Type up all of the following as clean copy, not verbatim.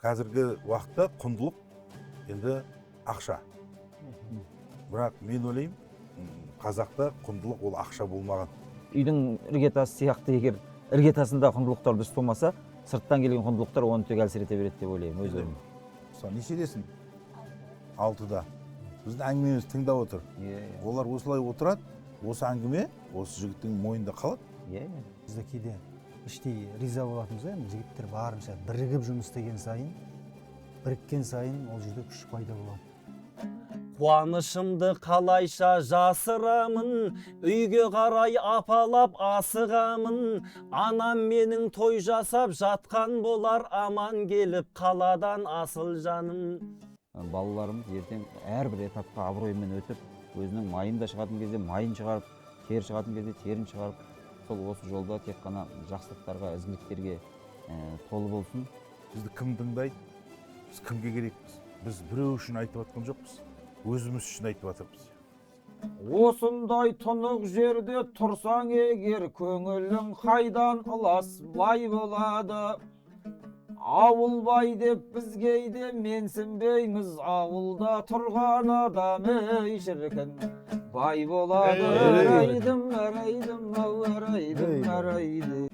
қазіргі уақытта құндылық енді ақша. Бірақ мен ойлаймын, қазақта құндылық ол ақша болмаған. Үйдің іргетасы сияқты егер іргетасында құндылықтар дұрыс болмаса, сырттан келген құндылықтар оны тек әлсірете береді деп ойлаймын өз ойым. Мысалы нешедесің? 6-да. Біздің әңгімемізді тыңдап отыр. Олар осылай отырады, осы әңгіме осы жігіттің мойнында қалады. Біз де кейде іштей риза болатынбыз, енді жігіттер барынша бірігіп жұмыс істеген сайын, біріккен сайын ол жерде күш пайда болады. Қуанышымды қалайша жасырамын, үйге қарай апалап асығамын. Анам менің той жасап жатқан болар, аман келіп қаладан асыл жаным. Балаларымыз ертең әрбір этапқа абыроймен өтіп, өзінің майын да шығатын кезде майын шығарып, тер шығатын кезде терін шығарып, сол осы жолда тек қана жақсылықтарға, ізгіліктерге толы болсын. Бізді кім тыңдайды? Біз кімге керекпіз? Біз біреу үшін айтып жатқан жоқпыз. Өзіміз үшін айтып жатырмыз. Осындай тұнық жерде тұрсаң егер, көңілің қайдан ыласбай болады. Ауыл бай деп біз кейде менсінбейміз, ауылда тұрған адам ей шіркін бай болады. Арайдым, арайдым, ау арайдым, арайдым.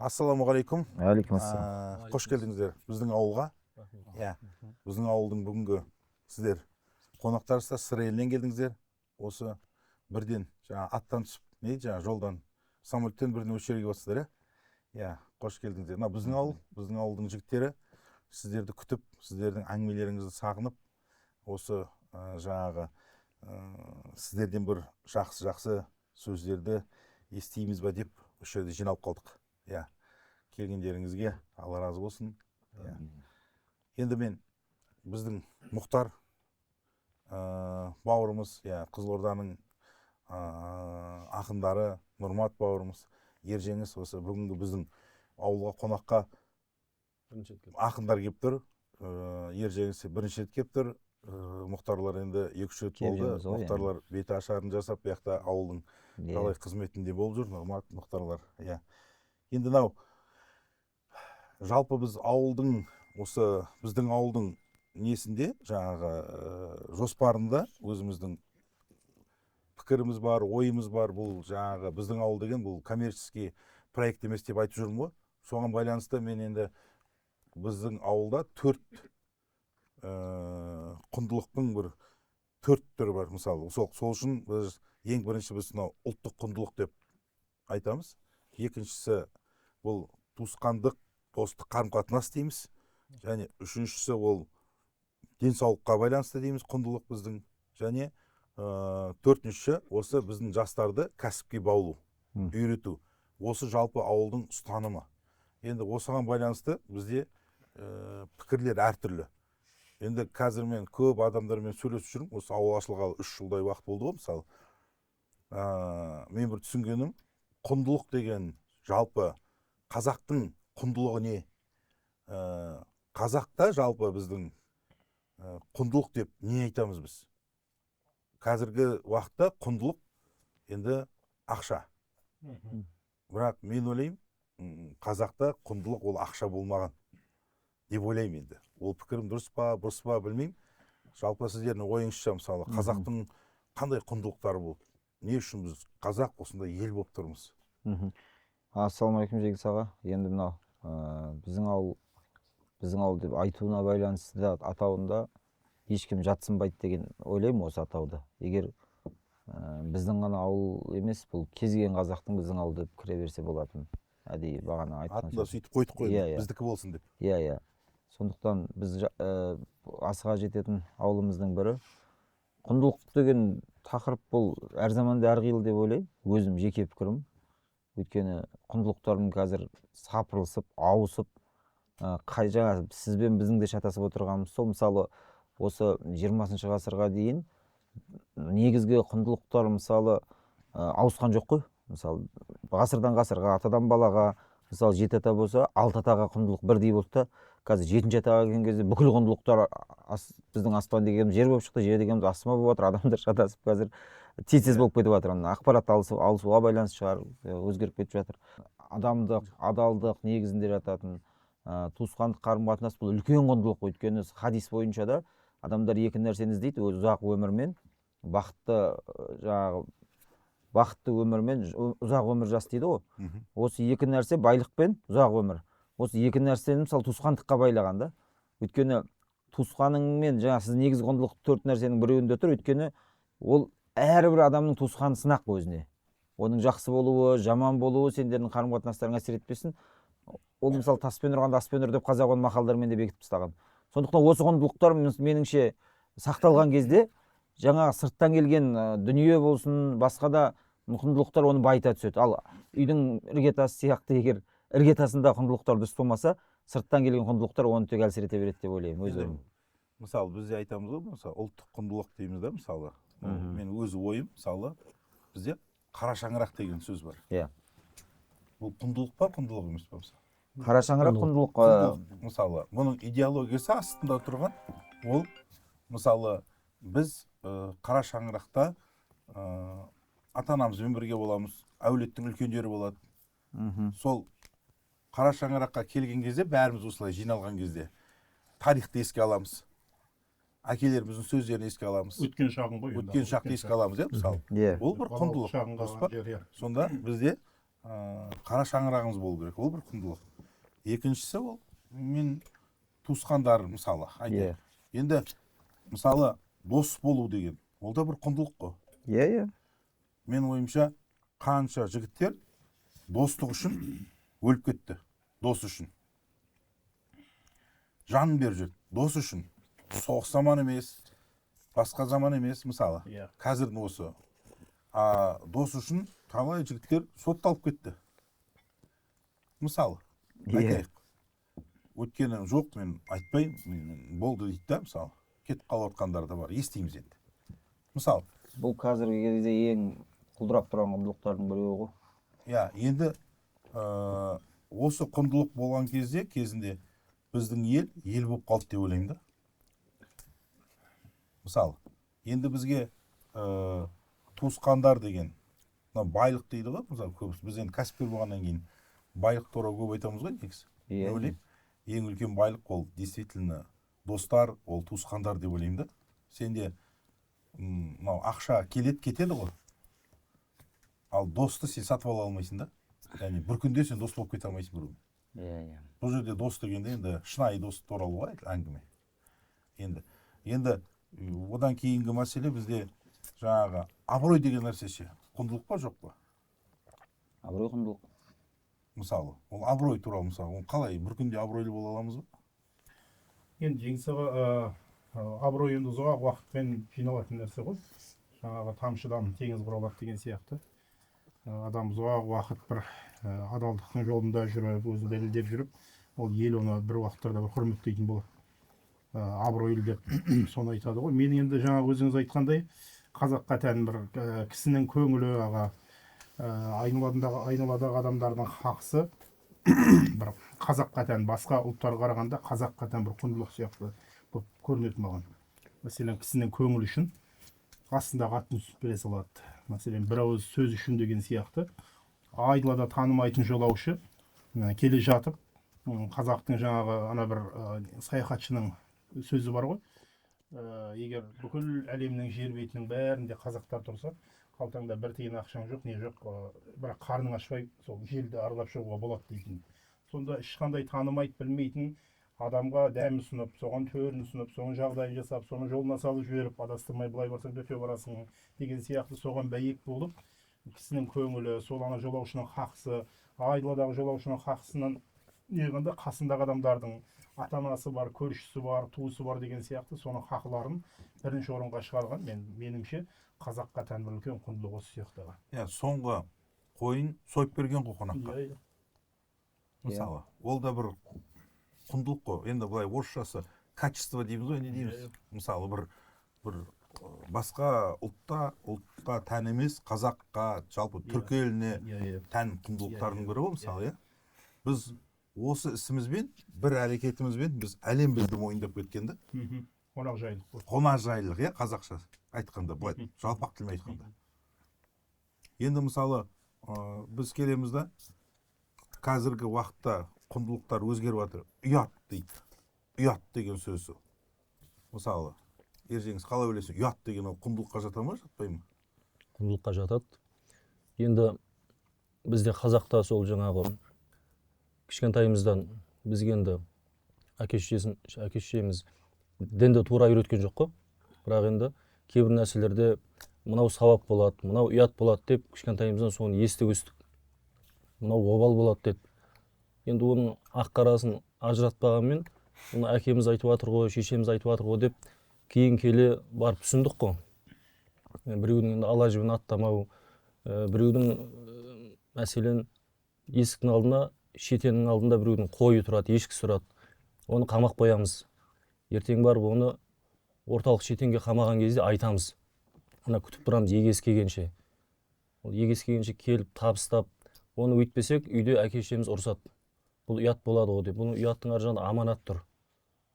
Ассалаумағалейкум. Алейкум ассалам. Қош келдіңіздер біздің ауылға. Біздің ауылдың бүгінгі сіздер қонақтарсыздар, сыр елінен келдіңіздер. Осы бірден аттан түсіп, жолдан, самолеттен бірден осы жерге келіпсіздер. Қош келдіңіздер. Біздің ауыл, біздің ауылдың жігіттері сіздерді күтіп, сіздердің әңгімелеріңізді сағынып, осы жаңағы сіздерден бір жақсы сөздерді естиміз ба деп осы жерде жиналып қалдық. Келгендеріңізге Алла разы болсын. Енді мен біздің Мұхтар бауырымыз, Қызылорданың ақындары, Нұрмат бауырымыз, Ержеңіс осы бүгінгі біздің ауылға қонаққа ақындар келіп тұр. Ержеңіс бірінші рет келіп тұр. Мұхтарлар енді 2-3 рет болды. Мұхтарлар беті ашарын жасап, бұяқта ауылдың қалай қызметінде болып жүр. Нұрмат, Мұхтарлар. Енді жалпы біз ауылдың, осы біздің ауылдың несінде, жаңағы жоспарында өзіміздің пікіріміз бар, ойымыз бар. Бұл жаңағы біздің ауыл деген бұл коммерческий проект емес деп айтып жүрмін ғой. Соған байланысты мен енді біздің ауылда 4 құндылықтың бір 4 түрі бар. Мысалы, сол үшін біз ең бірінші біз ұлттық құндылық деп айтамыз. Екіншісі бұл туысқандық, достық қарым-қатынас дейміз. Және үшіншісі ол денсаулыққа байланысты дейміз, құндылық біздің. Және төртінші осы біздің жастарды кәсіпке баулу, үйрету. Осы жалпы ауылдың ұстанымы. Енді осыған байланысты бізде пікірлер әртүрлі. Енді қазір мен көп адамдармен сөйлесіп жүрмін. Осы ауыл ашылғалы 3 жылдай уақыт болды ғой, мысалы. Мен бір түсінгенім, құндылық деген жалпы қазақтың құндылығы не? Қазақта жалпы біздің құндылық деп не айтамыз біз? Қазіргі уақытта құндылық енді ақша. Бірақ мен ойлаймын, қазақта құндылық ол ақша болмаған деп ойлаймын енді. Ол пікірім дұрыс па, бұрыс па білмеймін. Жалпы сіздердің ойыңызша, мысалы, қазақтың қандай құндылықтары болды? Не үшін біз қазақ осындай ел болып тұрмыз? Ассалаумағалейкум Жеңіс аға. Енді мынау біздің ауыл деп айтуына байланысты атауында ешкім жатсынбайды деген ойлаймын осы атауды. Егер біздің ғана ауыл емес, бұл кез келген қазақтың біздің ауыл деп кіре берсе болатын. Әдейі бағана айтқан. Атында сөйтіп қойдық қой, біздікі болсын деп. Сондықтан біз асыға жететін ауылымыздың бірі. Құндылық деген тақырып бұл әр заманда әрқилы деп ойлаймын, өзім жеке пікірім. Өйткені құндылықтардың қазір сапырылысып, ауысып, жаңа сізбен біздің де шатасып отырғанымыз сол. Мысалы, осы 20 ғасырға дейін негізгі құндылықтар мысалы ауысқан жоқ қой. Мысалы, ғасырдан ғасырға, атадан балаға, мысалы 7 ата болса, 6 атаға құндылық бірдей болды да, қазір 7 атаға келген кезде бүкіл құндылықтар біздің аспан дегеніміз жер болып шықты, жер дегеніміз астыма болып жатыр, адамдар шатасып қазір тез болып кетіп жатыр. Ақпарат алысуға байланысты шығар, өзгеріп кетіп жатыр. Адамдық, адалдық негізінде жататын туысқандық қарым-қатынас бұл үлкен құндылық. Өйткені хадис бойынша да адамдар екі нәрсені іздейді: ұзақ өмір мен бақытты өмір мен ұзақ өмір жас дейді ғой. Осы екі нәрсе, байлық пен ұзақ өмір. Осы екі нәрсені мысалы туысқандыққа байлаған да. Өйткені туысқаныңмен сіз негізгі құндылық 4 нәрсенің біреуінде тұр. Өйткені ол әрбір адамның туысқаны сынақ өзіне. Оның жақсы болуы, жаман болуы сендердің қарым-қатынастарыңа әсер етпесін. Ол мысалы таспен ұрғанда аспен ұр деп қазақ оны мақалдармен де бекітіп тастаған. Сондықтан осы құндылықтар меніңше сақталған кезде жаңағы сырттан келген дүние болсын, басқа да құндылықтар оны байыта түседі. Ал үйдің іргетасы сияқты егер іргетасында құндылықтар дұрыс болмаса, сырттан келген құндылықтар оны тек әлсірете береді деп ойлаймын өзім. Мысалы, бізде айтамыз ғой, мысалы ұлттық құндылық дейміз да, мысалы. Мен өз ойым, мысалы, бізде қара шаңырақ деген сөз бар. Иә. Бұл құндылық па, құндылық емес па мысалы? Қара шаңырақ құндылық. Мысалы, бұның идеологиясы астында тұрған, ол мысалы біз қара шаңырақта ата-анамызбен бірге боламыз, әулеттің үлкендері болады. Сол қара шаңыраққа келген кезде, бәріміз осылай жиналған кезде тарихты еске аламыз. Әкелеріміздің сөздерін еске аламыз. Өткен шағын ғой. Өткен шақты еске аламыз, мысалы. Ол бір құндылық. Сонда бізде қара шаңырағымыз болу керек. Ол бір құндылық. Екіншісі ол мен туысқандар мысалы айтайық. Енді мысалы дос болу деген, ол да бір құндылық қой. Иә. Мен ойымша қанша жігіттер достық үшін өліп кетті. Дос үшін. Жанын беріп жүр. Дос үшін. Соғыс заман емес, басқа заман емес, мысалы. Қазірдің осы. Дос үшін талай жігіттер сотталып кетті. Мысалы, айтайық. Өткені жоқ, мен айтпаймын, болды дейді да, мысалы. Кетіп қалып отқандар да бар, естиміз енді. Мысалы. Бұл қазіргі кезде ең құлдырап тұрған құндылықтардың біреуі ғой. Иә, енді осы құндылық болған кезінде біздің ел болып қалды деп ойлаймын да. Мысалы, енді бізге туысқандар деген, байлық дейді ғой, мысалы, көбісі. Біз енді кәсіпкер болғаннан кейін байлық туралы көп айтамыз ғой, негізі. Мен ойлаймын, ең үлкен байлық ол действительно достар, ол туысқандар деп ойлаймын да. Сенде ақша келеді, кетеді ғой. Ал досты сен сатып ала алмайсың да. Яғни бір күнде сен дос болып кете алмайсың біреумен. Иә. Бұл жерде дос дегенде енді шынайы дос туралы ғой әңгіме. Енді одан кейінгі мәселе бізде жаңағы абырой деген нәрсе ше. Құндылық па, жоқ па? Абырой құндылық. Мысалы, ол абырой туралы мысалы, ол қалай бір күнде абыройлы бола аламыз ба? Енді Жеңсаға абырой енді ұзақ уақытпен жиналатын нәрсе ғой. Жаңағы тамшыдан теңіз құралады деген сияқты. Адам ұзақ уақыт бір адалдықтың жолында жүріп, өзін дәлелдеп жүріп, ол ел оны бір уақыттарда бір құрметтейтін болады. Абыройлы деп соны айтады ғой. Мен енді жаңа өзіңіз айтқандай, қазаққа тән бір кісінің көңілі, айналадағы адамдардың хақысы бір қазаққа тән, басқа ұлттарға қарағанда қазаққа тән бір құндылық сияқты болып көрінеді маған. Мәселен, кісінің көңілі үшін астындағы атын бере салады. Мәселен, бір ауыз сөз үшін деген сияқты. Айдалада танымайтын жолаушы келе жатып, қазақтың жаңағы ана бір саяхатшының сөзі бар ғой. Егер бүкіл әлемнің жер бетінің бәрінде қазақтар тұрса, қалтаңда бір тиын ақшаң жоқ, не жоқ, бірақ қарның ашпай сол желді аралап шығуға болады дейтін. Сонда ешқандай танымайды, білмейтін адамға дәм ұсынып, соған төрін ұсынып, соған жағдайын жасап, соны жолына салып жіберіп, адастырмай былай барсаң дөте барасың деген сияқты соған бәйек болып, кісінің көңілі, сол ана жолаушының хақысы, айдаладағы жолаушының хақысынан неғанда қасындағы адамдардың ата анасы бар, көршісі бар, туысы бар деген сияқты соның хақларын бірінші орынға шығарған. Меніңше қазаққа тән бір үлкен құндылық осы сияқты. иә соңғы қойын сойып берген ғой қонаққа. Мысалы, ол да бір құндылық қой. Енді былай орысшасы качество дейміз ғой, не дейміз? Мысалы, бір басқа ұлтқа тән емес, қазаққа, жалпы түркі еліне тән құндылықтардың бірі ғой, мысалы, иә. Біз осы ісімізбен, бір әрекетімізбен біз әлем бізді мойындап кеткенді. Қонақжайлық. Қонақжайлық, иә, қазақша айтқанда, былай жалпақ тілмен айтқанда. Енді мысалы, біз келеміз да, қазіргі уақытта құндылықтар өзгеріп жатыр. Ұят дейді. Ұят деген сөзі. Мысалы, ержеңіз қалай ойлайсыз? Ұят деген ол құндылыққа жата ма, жатпай ма? Құндылыққа жатады. Енді бізде қазақта сол жаңағы кішкентайымыздан бізге енді әке-шешеміз дінді тура үйреткен жоқ қой. Бірақ енді кейбір нәрселерде мынау сауап болады, мынау ұят болады деп кішкентайымыздан соны естіп өстік. Мынау обал болады деді. Енді оның ақ-қарасын ажыратпағанмен, оны әкеміз айтып жатыр ғой, шешеміз айтып жатыр ғой деп кейін келе барып түсіндік қой. Біреудің енді ала жібін аттамау, біреудің мәселен есіктің алдына, шетеннің алдында біреудің қойы тұрады, ешкісі тұрады. Оны қамақ қоямыз. Ертең барып оны орталық шетенге қамаған кезде айтамыз. Ана күтіп тұрамыз егес келгенше. Ол егес келгенше келіп табыстап, оны өйтпесек үйде әке-шешеміз ұрсады. Бұл ұят болады ғой деп. Бұның ұяттың ар жағында аманат тұр.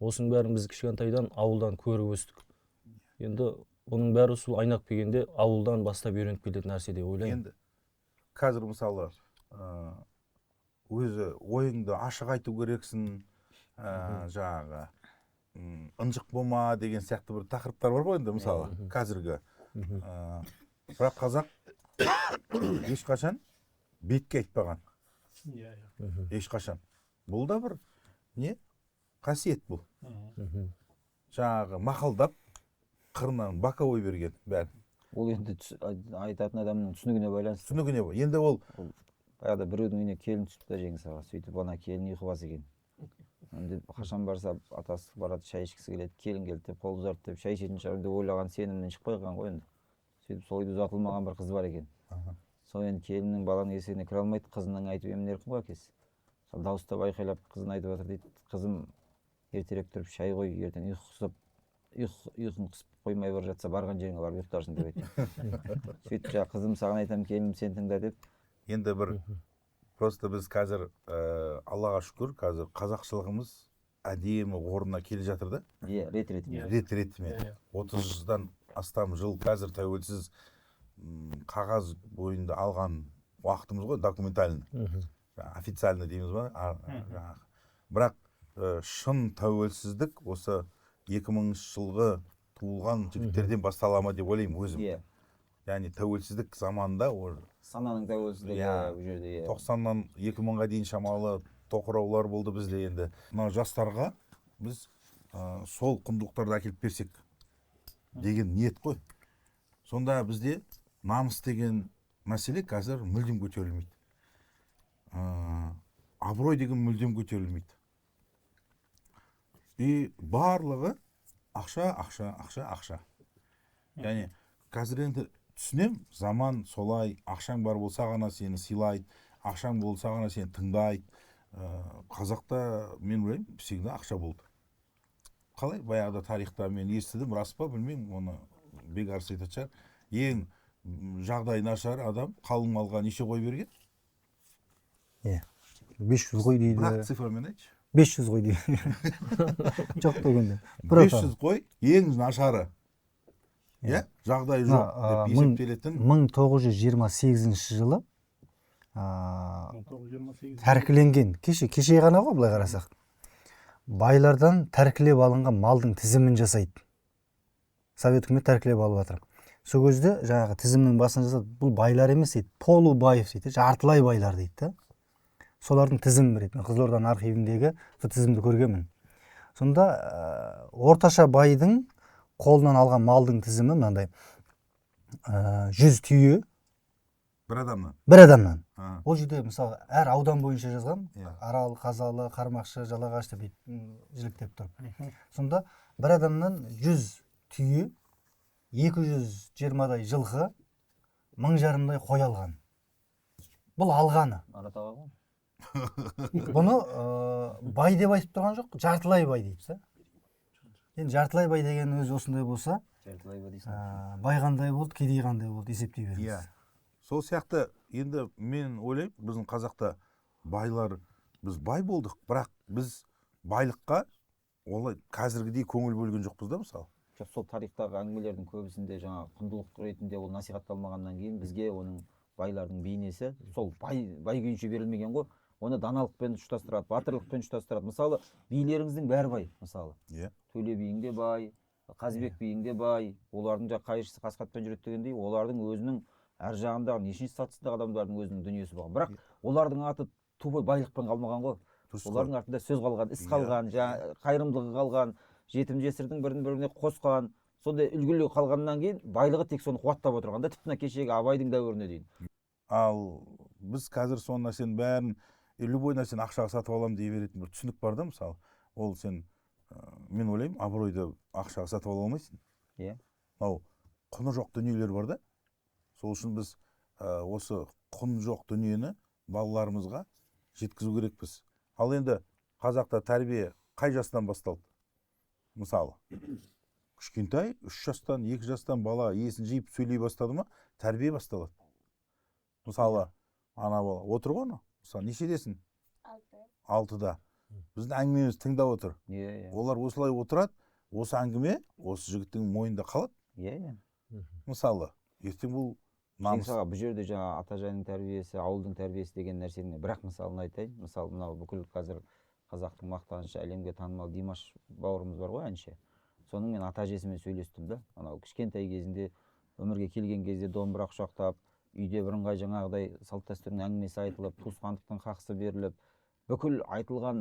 Осының бәрін біз кішкентайдан ауылдан көріп өстік. Енді оның бәрі сол айнап келгенде ауылдан бастап үйреніп келетін нәрсе деп ойлаймын. Енді қазір мысалы өзі ойыңды ашық айту керексің, жаңағы ынжық болма деген сияқты бір тақырыптар бар ғой енді мысалы қазіргі. Бірақ қазақ ешқашан бетке айтпаған. Ешқашан. Бұл да бір не? Қасиет бұл. Жаңағы мақалдап қырынан боковой берген бәрін. Ол енді айтатын адамның түсінігіне байланысты. Түсінігіне бұл. Енді ол баяғыда біреудің үйіне келін түсіпті жеңгесі аға, сөйтіп ана келін ұйқыбас екен. Енді қашан барса атасы барады, шай ішкісі келеді, келін келді деп қол ұзарды деп шай ішетін шығар деп ойлаған сенімнен шықпай қалған ғой енді. Сөйтіп сол үйде ұзатылмаған бір қыз бар екен. Сол енді келіннің баланың есігіне кіре алмайды, қызының айтып емін еркін ғой әкесі. Сол дауыстап айқайлап қызын айтып жатыр дейді, қызым ертерек тұрып шай қой, ертең ұйқың қысып қоймай бара жатса барған жеріңе барып ұйықтарсың деп айтты. Сөйтіп жаңағы қызым саған айтамын келінім сен тыңда деп. енді бір просто біз қазір Аллаға шүкір қазір қазақшылығымыз әдемі орнына келе жатыр да. Иә, рет-ретімен. Рет-ретімен. 30-дан астам жыл қазір тәуелсіз қағаз бойында алған уақытымыз ғой, документальный. Официальный дейміз ба? Бірақ шын тәуелсіздік осы 2000 жылғы туылған жігіттерден бастала ма деп ойлаймын өзім. Яғни тәуелсіздік заманында сананың тәуелсіздігі бұл жерде. 90-нан 2000-ға дейін шамалы тоқыраулар болды бізде енді. Мына жастарға біз сол құндылықтарды әкеліп берсек деген ниет қой. Сонда бізде намыс деген мәселе қазір мүлдем көтерілмейді. Абырой деген мүлдем көтерілмейді. И барлығы ақша. Яғни қазір енді түсінем, заман солай, ақшаң бар болса ғана сені сыйлайды, ақшаң болса ғана сені тыңдайды. Қазақта мен ойлаймын, всегда ақша болды. Қалай? Баяғыда тарихта мен естідім, рас па білмеймін, оны Бекарыс айтатын шығар. Ең жағдай нашар адам қалың малға неше қой берген? 500 қой дейді. Бірақ цифрамен айтшы. 500 қой дейді. Жоқ дегенде. 500 қой ең нашары. Иә, жағдай жоқ деп есептелетін. 1928 жылы тәркіленген, кеше ғана ғой былай қарасақ. Байлардан тәркілеп алынған малдың тізімін жасайды. Совет үкіметі тәркілеп алып жатыр. Сол кезде жаңағы тізімнің басын жасады. Бұл байлар емес дейді, полубаев дейді, жартылай байлар дейді. Солардың тізімі береді. Қызылорданың архивіндегі тізімді көргенмін. Сонда орташа байдың қолынан алған малдың тізімі мынандай: 100 түйе, бір адамнан. бір адамнан. Ha, Ол жерде мысалы әр аудан бойынша жазған, Иә. Арал, Қазалы, Қармақшы, Жалағаш деп жіліктеп тұрып. Сонда бір адамнан 100 түйе, 220-дай жылқы, 1000-жарымдай қой алған. Бұл алғаны. Аратаға ғой. Бұны бай деп айтып тұрған жоқ, жартылай бай дейді. Енді жартылай бай деген өзі осындай болса, Жартылай ба дейсің? бай қандай болды, кедей қандай болды есептей Иә. беріңіз. Сол сияқты енді мен ойлаймын, біздің қазақта байлар, біз бай болдық, бірақ біз байлыққа олай қазіргідей көңіл бөлген жоқпыз да мысалы. Жоқ, сол тарихтағы әңгімелердің көбісінде жаңа құндылық ретінде ол насихатталмағаннан кейін бізге оның байлардың бейнесі сол бай күйінше берілмеген ғой. Оны даналықпен ұштастырады, батырлықпен ұштастырады. Мысалы, билеріңіздің бәрі бай, мысалы. Иә. Төле биің де бай, Қазыбек биің де бай, олардың да қайшысы қасқатпен жүреді дегендей, олардың өзінің әр жағындағы нешінші сатысындағы адамдардың өзінің дүниесі бар. Бірақ олардың аты тупой байлықпен қалмаған ғой. Олардың артында сөз қалған, іс қалған, қайырымдылығы қалған, жетім жесірдің бірін-біріне қосқан, сондай үлгілі қалғаннан кейін байлығы тек соны қуаттап отырған да, тіпті кешегі Абайдың дәуіріне дейін. Ал біз қазір сол нәрсенің бәрін любой нәрсені ақшаға сатып аламын дей беретін бір түсінік бар да, мысалы. Ол сен, мен ойлаймын, абыройды ақшаға сатып ала алмайсың. Иә. Мынау құны жоқ дүниелер бар да. Сол үшін біз осы құны жоқ дүниені балаларымызға жеткізу керекпіз. Ал енді қазақта тәрбие қай жастан басталды? Мысалы, кішкентай 3 жастан, 2 жастан бала есін жиып сөйлей бастады ма, тәрбие басталады. Мысалы, ана бала отыр ғой, мысалы, нешедесің? 6-да. Біздің әңгімемізді тыңдап отыр. Иә. Олар осылай отырады, осы әңгіме осы жігіттің мойнында қалады. Иә. Мысалы, ертең бұл намыс. Мысалға, бұл жерде жаңа ата-жайының тәрбиесі, ауылдың тәрбиесі деген нәрсені бірақ мысалын айтайын. Мысалы, мынау бүкіл қазір қазақтың мақтанышы, әлемге танымал Димаш бауырымыз бар ғой, әнші. Соның мен ата-әжесімен сөйлестім да. Анау кішкентай кезінде, өмірге келген кезде домбыра құшақтап, үйде бірыңғай жаңағыдай салт-дәстүрдің әңгімесі айтылып, туысқандықтың хақысы беріліп, бүкіл айтылған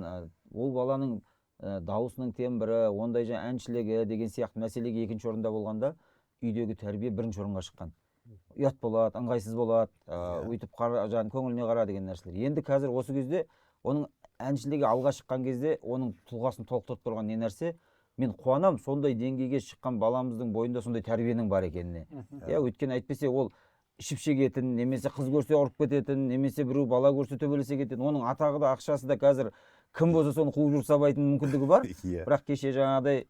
ол баланың дауысының тембрі, ондай әншілігі деген сияқты мәселеге екінші орында болғанда, үйдегі тәрбие бірінші орынға шыққан. Ұят болады, ыңғайсыз болады, өйтіп көңіліне қара деген нәрселер. Енді қазір осы кезде оның әншілігі алға шыққан кезде оның тұлғасын толықтырып тұрған не нәрсе? Мен қуанам, сондай деңгейге шыққан баламыздың бойында сондай тәрбиенің бар екеніне. Өйткені әйтпесе ол ішіп шегетін, немесе қыз көрсе ұрып кететін, немесе біреу бала көрсе төбелесе кететін. Оның атағы да ақшасы да қазір кім болса соны қуып жүріп сабайтын мүмкіндігі бар. Бірақ кеше жаңағыдай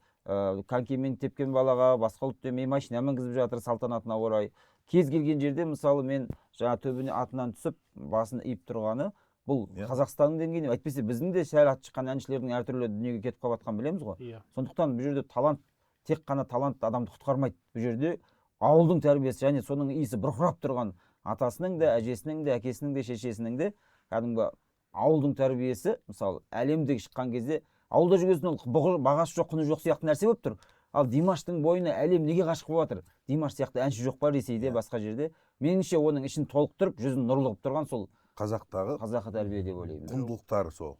конькимен тепкен балаға басқа ұлт демей машина мінгізіп жатыр салтанатына орай. Кез келген жерде мысалы мен жаңа төбіне атынан түсіп басын иіп тұрғаны бұл Қазақстанның деңгейінде, әйтпесе біздің де сәл аты шыққан әншілердің әртүрлі дүниеге кетіп қалып жатқанын білеміз ғой. Сондықтан бұл жерде талант тек қана талант адамды құтқармайды. Бұл жерде ауылдың тәрбиесі және соның иісі бұрқырап тұрған атасының да, әжесінің де, әкесінің де, шешесінің де кәдімгі ауылдың тәрбиесі, мысалы әлемдегі шыққан кезде ауылда жүрген ол бағасы жоқ, құны жоқ сияқты нәрсе болып тұр. Ал Димаштың бойына әлем неге ғашық болып жатыр? Димаш сияқты әнші жоқ па Ресейде, басқа жерде? Меніңше оның ішін толықтырып, жүзін нұрлы қылып тұрған сол қазақтағы қазақы тәрбие деп ойлаймын. құндылықтары сол.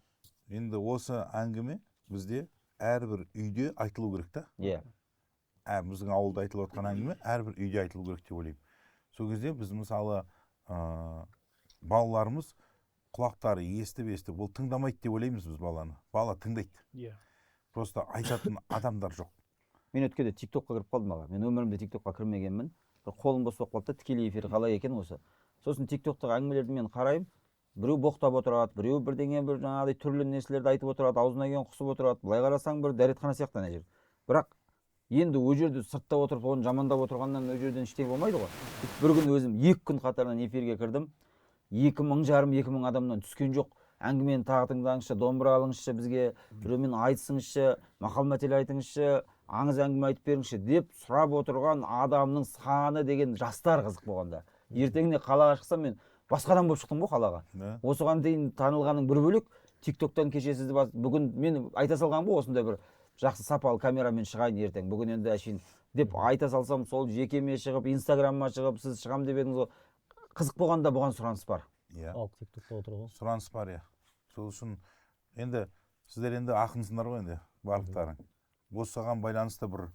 Енді осы әңгіме бізде әрбір үйде айтылу керек та. Иә. Біздің ауылда айтылып жатқан әңгіме әрбір үйде айтылу керек деп ойлаймын. Сол кезде біз мысалы балаларымыз құлақтары естіп, бұл тыңдамайды деп ойлаймыз біз баланы. Бала тыңдайды. Просто айтатын адамдар жоқ. Мен өткенде TikTokқа кіріп қалдым аға. Мен өмірімде TikTokқа кірмегенмін. Бір қолым бос болып қалды да, тікелей эфир қалай екен осы. Сосын TikToктағы әңгімелерді мен қараймын. Біреу боқтап отырады, біреу бірдеңе бір жаңағыдай түрлі нәрселерді айтып отырады, аузына келген құсып отырады. Былай қарасаң бір дәретхана сияқты ана жер. Бірақ енді ол жерде сыртта отырып оны жамандап отырғаннан ол жерден ештеңе болмайды ғой. Бір күн өзім 2 күн қатарынан эфирге кірдім. 2000 адамнан түскен жоқ. Әңгімені тағы тыңдаңызшы, домбыра алыңызшы бізге, біреумен айтысыңызшы, мақал-мәтел айтыңызшы, аңыз әңгіме айтып беріңізші деп сұрап отырған адамның саны деген жастар қызық болғанда. Ертеңіне қалаға шықсам мен басқадан болып шықтым ғой қалаға. Осыған дейін танылғаның бір бөлек, TikToктан кеше сізді бүгін мен айта салған ғой осындай бір жақсы сапалы камерамен шығайын ертең. Бүгін енді әшейін деп айта салсам, сол жекеме шығып, Инстаграмма шығып, сіз шығам деп едіңіз ғой. Қызық болғанда бұған сұраныс бар. Ал TikTokта отыр ғой. Сұраныс бар, иә. Сол үшін енді сіздер енді ақынсыңдар ғой енді барлықтарың. Осыған байланысты бір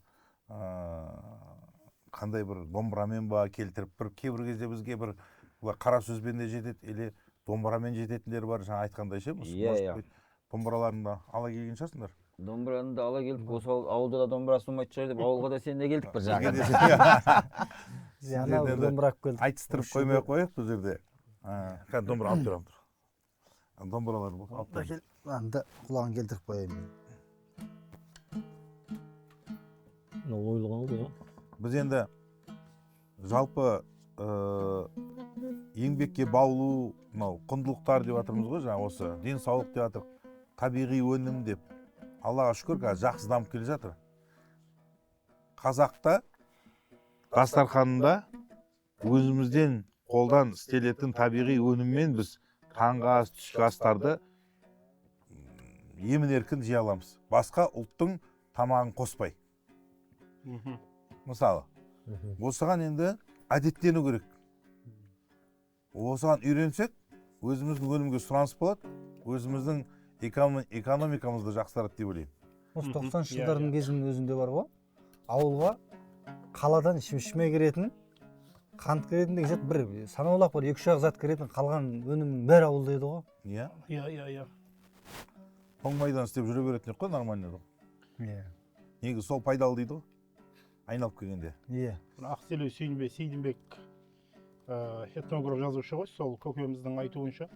қандай бір домбырамен ба келтіріп бір кейбір кезде бізге бір бұлар қара сөзбен де жетеді или домбырамен жететіндер бар жаңа айтқандай ше Иә. домбыраларыңды ала келген шығарсыңдар. Домбыраны да ала келдік, осы ауылда да домбырасы болмайтын шығар деп ауылға да сен де келдік бір жағынан. Ана домбыра алып келдік. Айтыстырып қоймай ақ қояйық бұл жерде. Қазір домбыра алып тұрамын тұр. Домбыралар алып тұр. Анда құлағын келтіріп қояйын. мынау ойылған ғой. Біз енді жалпы еңбекке баулу, мынау құндылықтар деп жатырмыз ғой, жаңа осы денсаулық деп жатыр, табиғи өнім деп. Аллаға шүкір, қазір жақсы дамып келе жатыр. Қазақта дастарханында өзімізден қолдан істелетін табиғи өніммен біз таңғы ас, түскі астарды емін еркін жей аламыз. Басқа ұлттың тамағын қоспай. Мысалы, осыған енді әдеттену керек. Осыған үйренсек, өзіміздің өнімге сұраныс болады, өзіміздің экономикамызды жақсарады деп ойлаймын. Осы 90-шы жылдардың кезінің өзінде бар ғой, ауылға қаладан ішме кіретін, қант кіретін деген зат бір санаулап бар, 2-3 зат кіретін, қалған өнімнің бәрі ауылда еді ғой. Иә. Тоң майдан істеп жүре беретін қой, нормально. Иә. Негізі сол пайдалы дейді ғой, айналып келгенде. Иә. Ақселеу Сейдімбек этнограф жазушы ғой, сол көкеміздің айтуынша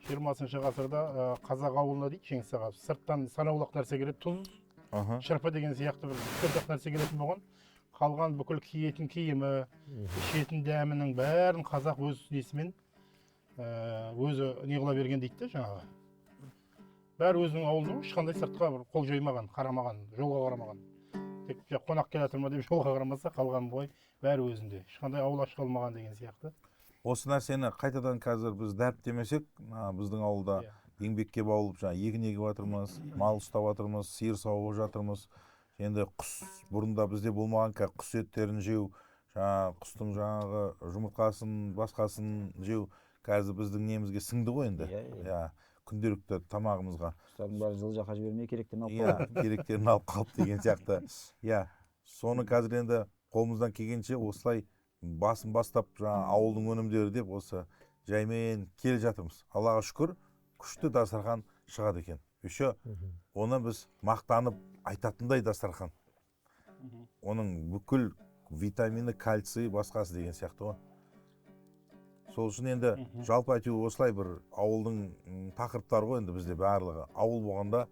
20 ғасырда қазақ ауылына дейді Шеңсаға сырттан санаулық нәрсе келеді, тұз, шырпы деген сияқты бір көлдақ нәрсе келетін болған. Қалған бүкіл киетін киімі, ішетін дәмінің бәрін қазақ өз несімен өзі неғыла берген дейді жаңағы. Бәрі өзінің ауылында, ешқандай сыртқа бір қол жоймаған, қарамаған, жолға қарамаған. Тек қонақ келе жатыр ма деп жолға қарамаса, қалған бой бәрі өзінде. Ешқандай ауыл ашық алмаған деген сияқты. Осы нәрсені қайтадан қазір біз дәріптемесек, біздің ауылда еңбекке баулып, егін егіп жатырмыз, мал ұстап жатырмыз, сиыр сауып жатырмыз. Енді құс бұрында бізде болмаған, құс еттерін жеу, құстың жаңағы жұмыртқасын, басқасын жеу, қазір біздің немізге сіңді ғой енді. Күнделікті тамағымызға. Құстардың бәрі жылы жаққа жібермей керектерін алып қалды. Керектерін алып қалды деген сияқты. Соны қазір енді қолымыздан келгенше осылай басын бастап ауылдың өнімдері деп осы жаймен келе жатырмыз. Аллаға шүкір, күшті дастархан шығады екен. Еще оны біз мақтанып айтатындай дастархан. Оның бүкіл витамины, кальций, басқасы деген сияқты ғой. Сол үшін енді жалпы айту осылай бір ауылдың тақырыптары ғой енді бізде барлығы. Ауыл болғанда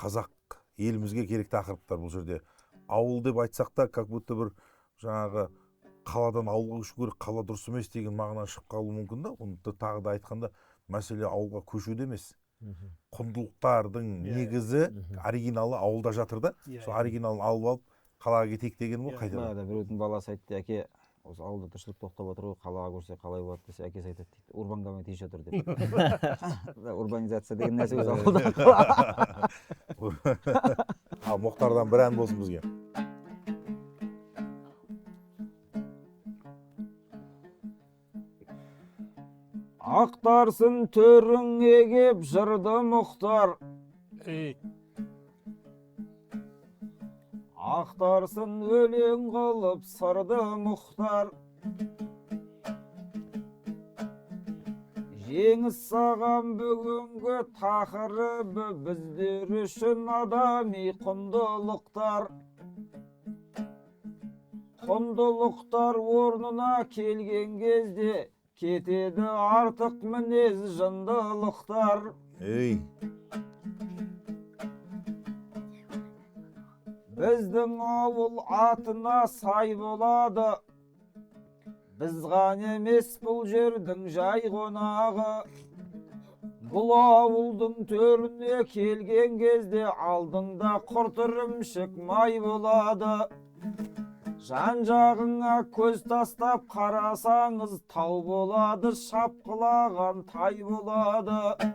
қазақ елімізге керек тақырыптар бұл жерде. Ауыл деп айтсақ та, как будто бір жаңағы қаладан ауылға көшу керек, қала дұрыс емес деген мағына шығып қалуы мүмкін да. Оны тағы да айтқанда, мәселе ауылға көшуде емес. Құндылықтардың негізі оригиналы ауылда жатыр да. Сол оригиналын алып алып қалаға кетейік деген ғой қайтадан. Біреудің баласы айтты, әке, осы ауылда тіршілік тоқтап отыр ғой, қалаға көрсе қалай болады десе, әкесі айтады дейді, урбандамай тиіш отыр деп. Урбанизация деген нәрсе өзі ауылда. Мұхтардан бір ән болсын бізге. Ақтарсын төріңе кеп жырды мұхтар, ақтарсын өлең қылып сырды мұхтар. Жеңіс саған бүгінгі тақырыбы біздер үшін адами құндылықтар. Құндылықтар орнына келген кезде кетеді артық мінез жындылықтар. Біздің ауыл атына сай болады, біз ғана емес бұл жердің жай қонағы. Бұл ауылдың төріне келген кезде алдыңда құрт ірімшік май болады. Жан-жағыңа көз тастап қарасаңыз тау болады, шапқылаған тай болады.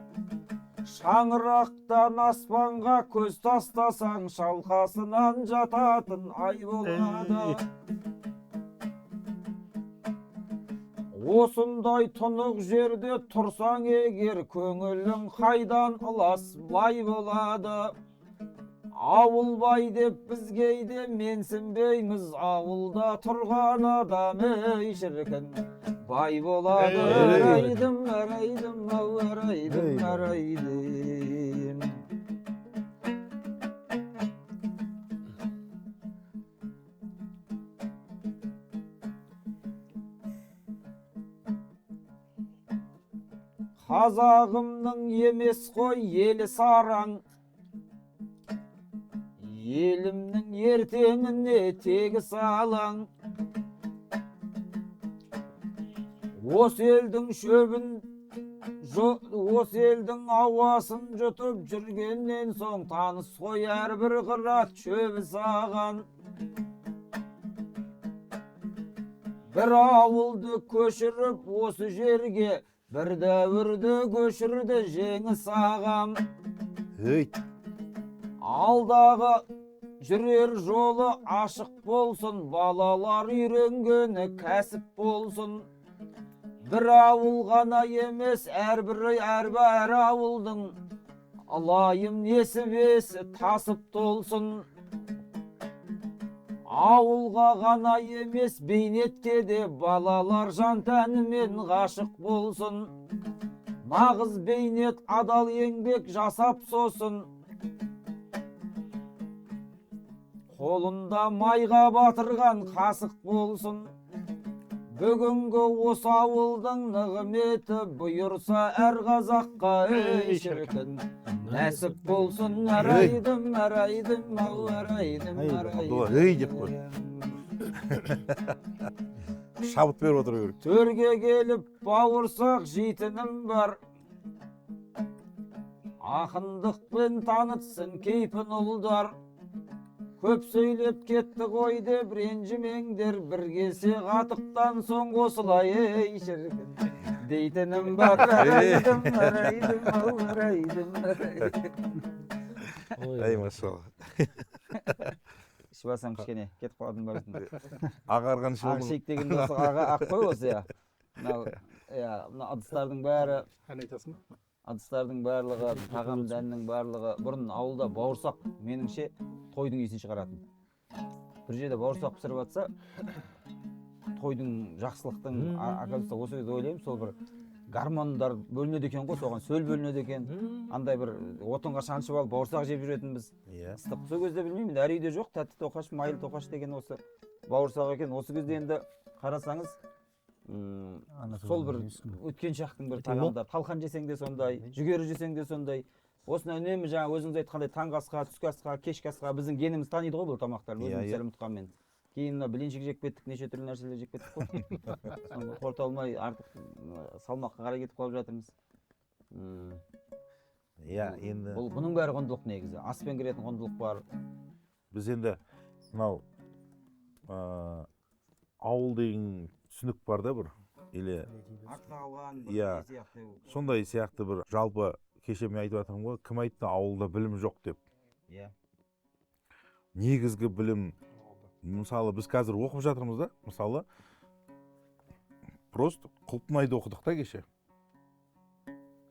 Шаңырақтан аспанға көз тастасаң шалқасынан жататын ай болады. Осындай тұнық жерде тұрсаң егер көңілің қайдан ылас бай болады. Ауыл бай деп біз кейде менсінбейміз, ауылда тұрған адам ей шіркін. Бай болады арайдым, арайдым, ау арайдым, арайдым. Қазағымның емес қой елі сараң, елімнің ертеңіне тегіс алаң. Осы елдің шөбін, осы елдің ауасын жұтып жүргеннен соң таныс қой әрбір қырат шөбі саған. Бір ауылды көшіріп осы жерге бір дәуірді көшірді жеңіс ағам. Алдағы жүрер жолы ашық болсын, балалар үйренгені кәсіп болсын. Бір ауыл ғана емес, әр ауылдың лайым несібесі тасып толсын. Ауылға ғана емес, бейнетке де балалар жан тәнімен ғашық болсын. Нағыз бейнет адал еңбек жасап сосын. Қолында майға батырған қасық болсын. Бүгінгі осы ауылдың нығметі бұйырса әр қазаққа ей шіркін. Нәсіп болсын арайдым, арайдым, ау арайдым, арайдым. Ей деп қой. Шабыт беріп отыру керек. Төрге келіп бауырсақ жейтінім бар. Ақындықпен танытсын кейпін ұлдар. Көп сөйлеп кетті ғой деп ренжімеңдер, бір кесе қатықтан соң қосылай ей шіркін. Дейтінім бар, арайдым, арайдым, ау арайдым, арайдым. Ай, машалла. Ішіп алсам кішкене, кетіп қалдым ба өзім. Ағарған ішіп Ақ шек деген осы ақ қой осы, иә. Мына ыдыстардың бәрі, Ән айтасың ба? ыдыстардың барлығы, тағам дәннің барлығы. Бұрын ауылда бауырсақ меніңше тойдың иісін шығаратын. Бір жерде бауырсақ пісіріп жатса, тойдың жақсылықтың оказывается осы кезде ойлаймын, сол бір гармондар бөлінеді екен ғой, соған сөл бөлінеді екен. Андай бір отынға шаншып алып бауырсақ жеп жүретінбіз. Ыстық. Сол кезде білмеймін, әр үйде жоқ, тәтті тоқаш, майлы тоқаш деген осы бауырсақ екен. Осы кезде енді қарасаңыз, сол бір өткен шақтың бір тағамдар. Талқан жесең де сондай, жүгері жесең де сондай. Осыны үнемі жаңа өзіңіз айтқандай таңғы асқа, түскі асқа, кешкі асқа біздің геніміз таниды ғой бұл тамақтарды, өзіміз сәл ұмытқанмен. Кейін блинчик жеп кеттік, неше түрлі нәрселер жеп кеттік қой. Соны қорыта алмай артық салмаққа қарай кетіп қалып жатырмыз. Иә, енді Бұл бұның бәрі құндылық негізі. Аспен кіретін құндылық бар. біз енді мынау ауыл деген түсінік бар да бір, или иә, сондай сияқты бір жалпы кеше мен айтып жатырмын ғой, кім айтты ауылда білім жоқ деп. Иә. Негізгі білім, мысалы біз қазір оқып жатырмыз да, мысалы просто құлпынайды оқыдық та кеше.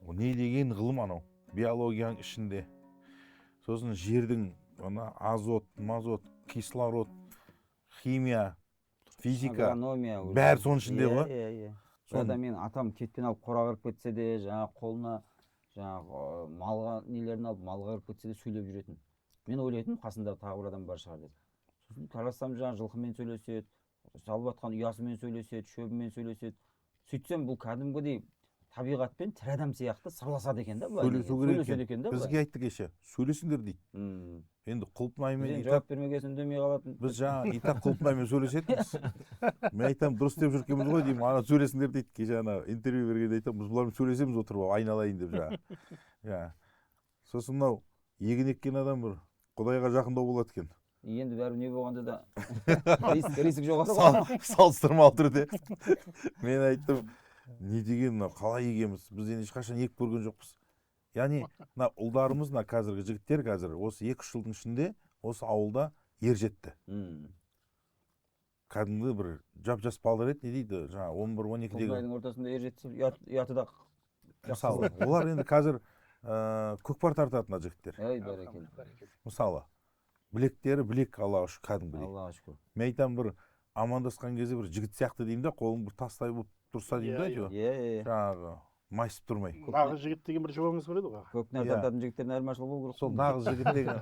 Не деген ғылым анау, биологияның ішінде. Сосын жердің азот, мазот, кислород, химия, физика, агрономия, бәрі соның ішінде ғой. Иә. Сонда мен атам кетпен алып қораға кіріп кетсе де, жаңа қолына жаңағы малға нелерін алып малға кіріп кетсе де сөйлеп жүретін. Мен ойлайтынмын, қасында тағы бір адам бар шығар деп. Сосын қарасам жаңа жылқымен сөйлеседі, салып жатқан ұясымен сөйлеседі, шөбімен сөйлеседі. Сөйтсем бұл кәдімгідей табиғатпен тірі адам сияқты сырласады екен да, сөйлеседі екен да. Бізге айтты кеше, сөйлесіңдер дейді. Енді құлпынаймен жауап бермегесін үндемей қалатын. Біз жаңа итак құлпынаймен сөйлесетінбіз. Мен айтамын, дұрыс деп жүркенбіз ғой деймін, ана сөйлесіңдер дейді. Кеше ана интервью бергенде айтамын, біз бұлармен сөйлесеміз отырып айналайын деп жаңа. Сосын мынау егін еккен адам бір Құдайға жақындау болады екен. Енді бәрі не болғанда да риск жоғары ғой. Салыстырмалы түрде. Мен айттым, не деген қалай егеміз, біз енді ешқашан егіп көрген жоқпыз. Яғни ұлдарымыз, қазіргі жігіттер қазір осы 2-3 жылдың ішінде осы ауылда ер жетті. Кәдімгі бір жап-жас балдар еді, не дейді, жаңа 11-12-дегі. Құлпынайдың ортасында ер жетсе, ұяты да мысалы, олар енді қазір көкпар тартатын жігіттер. Ой, бәрекелді. Мысалы, білектері білек, аллаға шүкір, кәдімгідей. аллаға шүкір. Мен айтамын, бір амандасқан кезде бір жігіт сияқты деймін да, қолың бір тастай болып тұрса деймін да, Иә, Иә, жаңағы майысып тұрмай. нағыз жігіт деген бір жұбаңыз бар еді ғой. көкнәр Иә. тартатын жігіттердің айырмашылығы болу керек. Сол нағыз жігіт деген.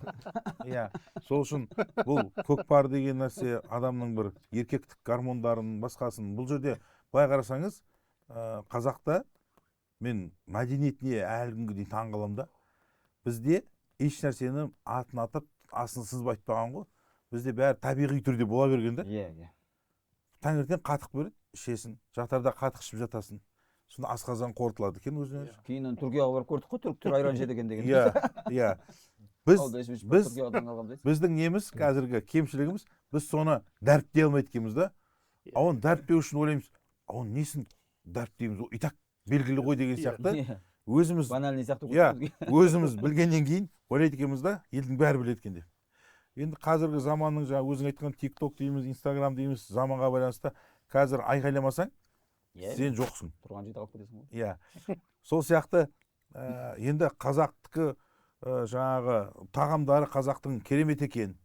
Иә. Сол үшін бұл көкпар деген нәрсе адамның бір еркектік гормондарын басқасын. Бұл жерде былай қарасаңыз, қазақта мен мәдениетіне әлі күнге дейін таң қаламын да. Бізде еш нәрсені атын атап, асын сызбай айтпаған ғой. Бізде бәрі табиғи түрде бола берген да. Иә. Таңертең қатық береді, ішесің. Жатарда қатық ішіп жатасың. Сонда асқазан қорытылады екен өзінен. Кейін Түркияға барып көрдік қой, түріктер айран жеді екен деген. Иә. Біз Түркиядан қалған дейді. біздің неміз қазіргі кемшілігіміз, біз соны дәріптей алмайды екенбіз да. Оны дәріптеу үшін ойлаймыз, оны несін дәріптейміз, ол и так белгілі ғой деген сияқты. Өзіміз Банальный сияқты. өзіміз білгеннен кейін ойлайды екенбіз да, елдің бәрі біледі екен деп. Енді қазіргі заманның жаңа өзің айтқан TikTok дейміз, Instagram дейміз, заманға байланысты қазір айқайламасаң, сен жоқсың. Тұрған жерде қалып кетесің ғой. Иә. Сол сияқты енді қазақтікі жаңағы тағамдары қазақтың керемет екен.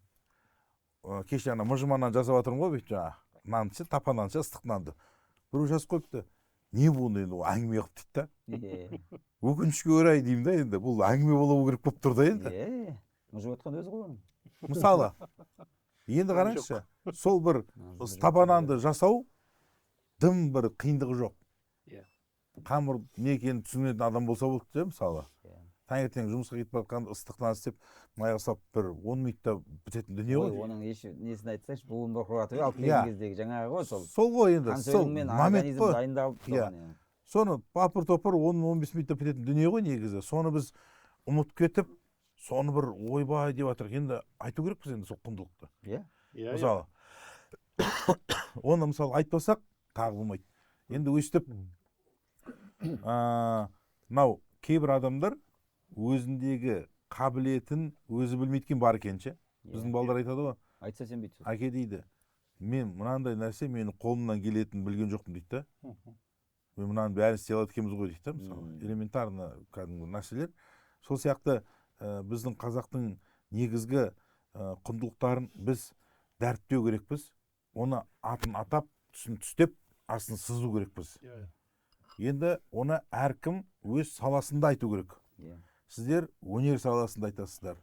Кеше ана мыжыманнан жасап жатырмын ғой, бүйтіп жаңағы нанды, тапа нанды, ыстық нанды. Біреу жазып қойыпты. Не бұны енді әңгіме қылып дейді да. Өкінішке орай деймін да, енді бұл әңгіме болу керек болып тұр да енді. Мұжып отқан өзі ғой. Мысалы, енді қараңызшы, сол бір тапа нанды жасау дым бір қиындығы жоқ. Қамыр не екенін түсінетін адам болса болды да, мысалы. Таңертең жұмысқа кетіп жатқанда ыстық нан істеп, майға салып бір 10 минутта бітетін дүние ғой. Оның несін айтсайшы, буын бұрқыратып алып келген кездегі жаңағы ғой сол. Сол ғой енді, сол Қансөліңмен момент организм қой. дайындалып тұрған. Соны папыр-топыр 10-15 минутта бітетін дүние ғой негізі. Соны біз ұмытып кетіп, соны бір ойбай деп жатырық. Енді айту керекпіз енді сол құндылықты. Иә. Мысалы, оны мысалы айтпасақ тағы болмайды. Енді өстіп, мынау кейбір адамдар өзіндегі қабілетін өзі білмейткен бар екенше. Біздің балдар айтады ғой. Айтса сен бүйтсің. Әке дейді, мен мынандай нәрсе менің қолымнан келетінін білген жоқпын дейді да. Мен мынаның бәрін істей алады екенбіз ғой дейді да, мысалы. Элементарно кәдімгі нәрселер. Сол сияқты біздің қазақтың негізгі құндылықтарын біз дәріптеу керекпіз. Оны атын атап, түсін түстеп, асын сызу керекпіз. Енді оны әркім өз саласында айту керек. Сіздер өнер саласында айтасыздар.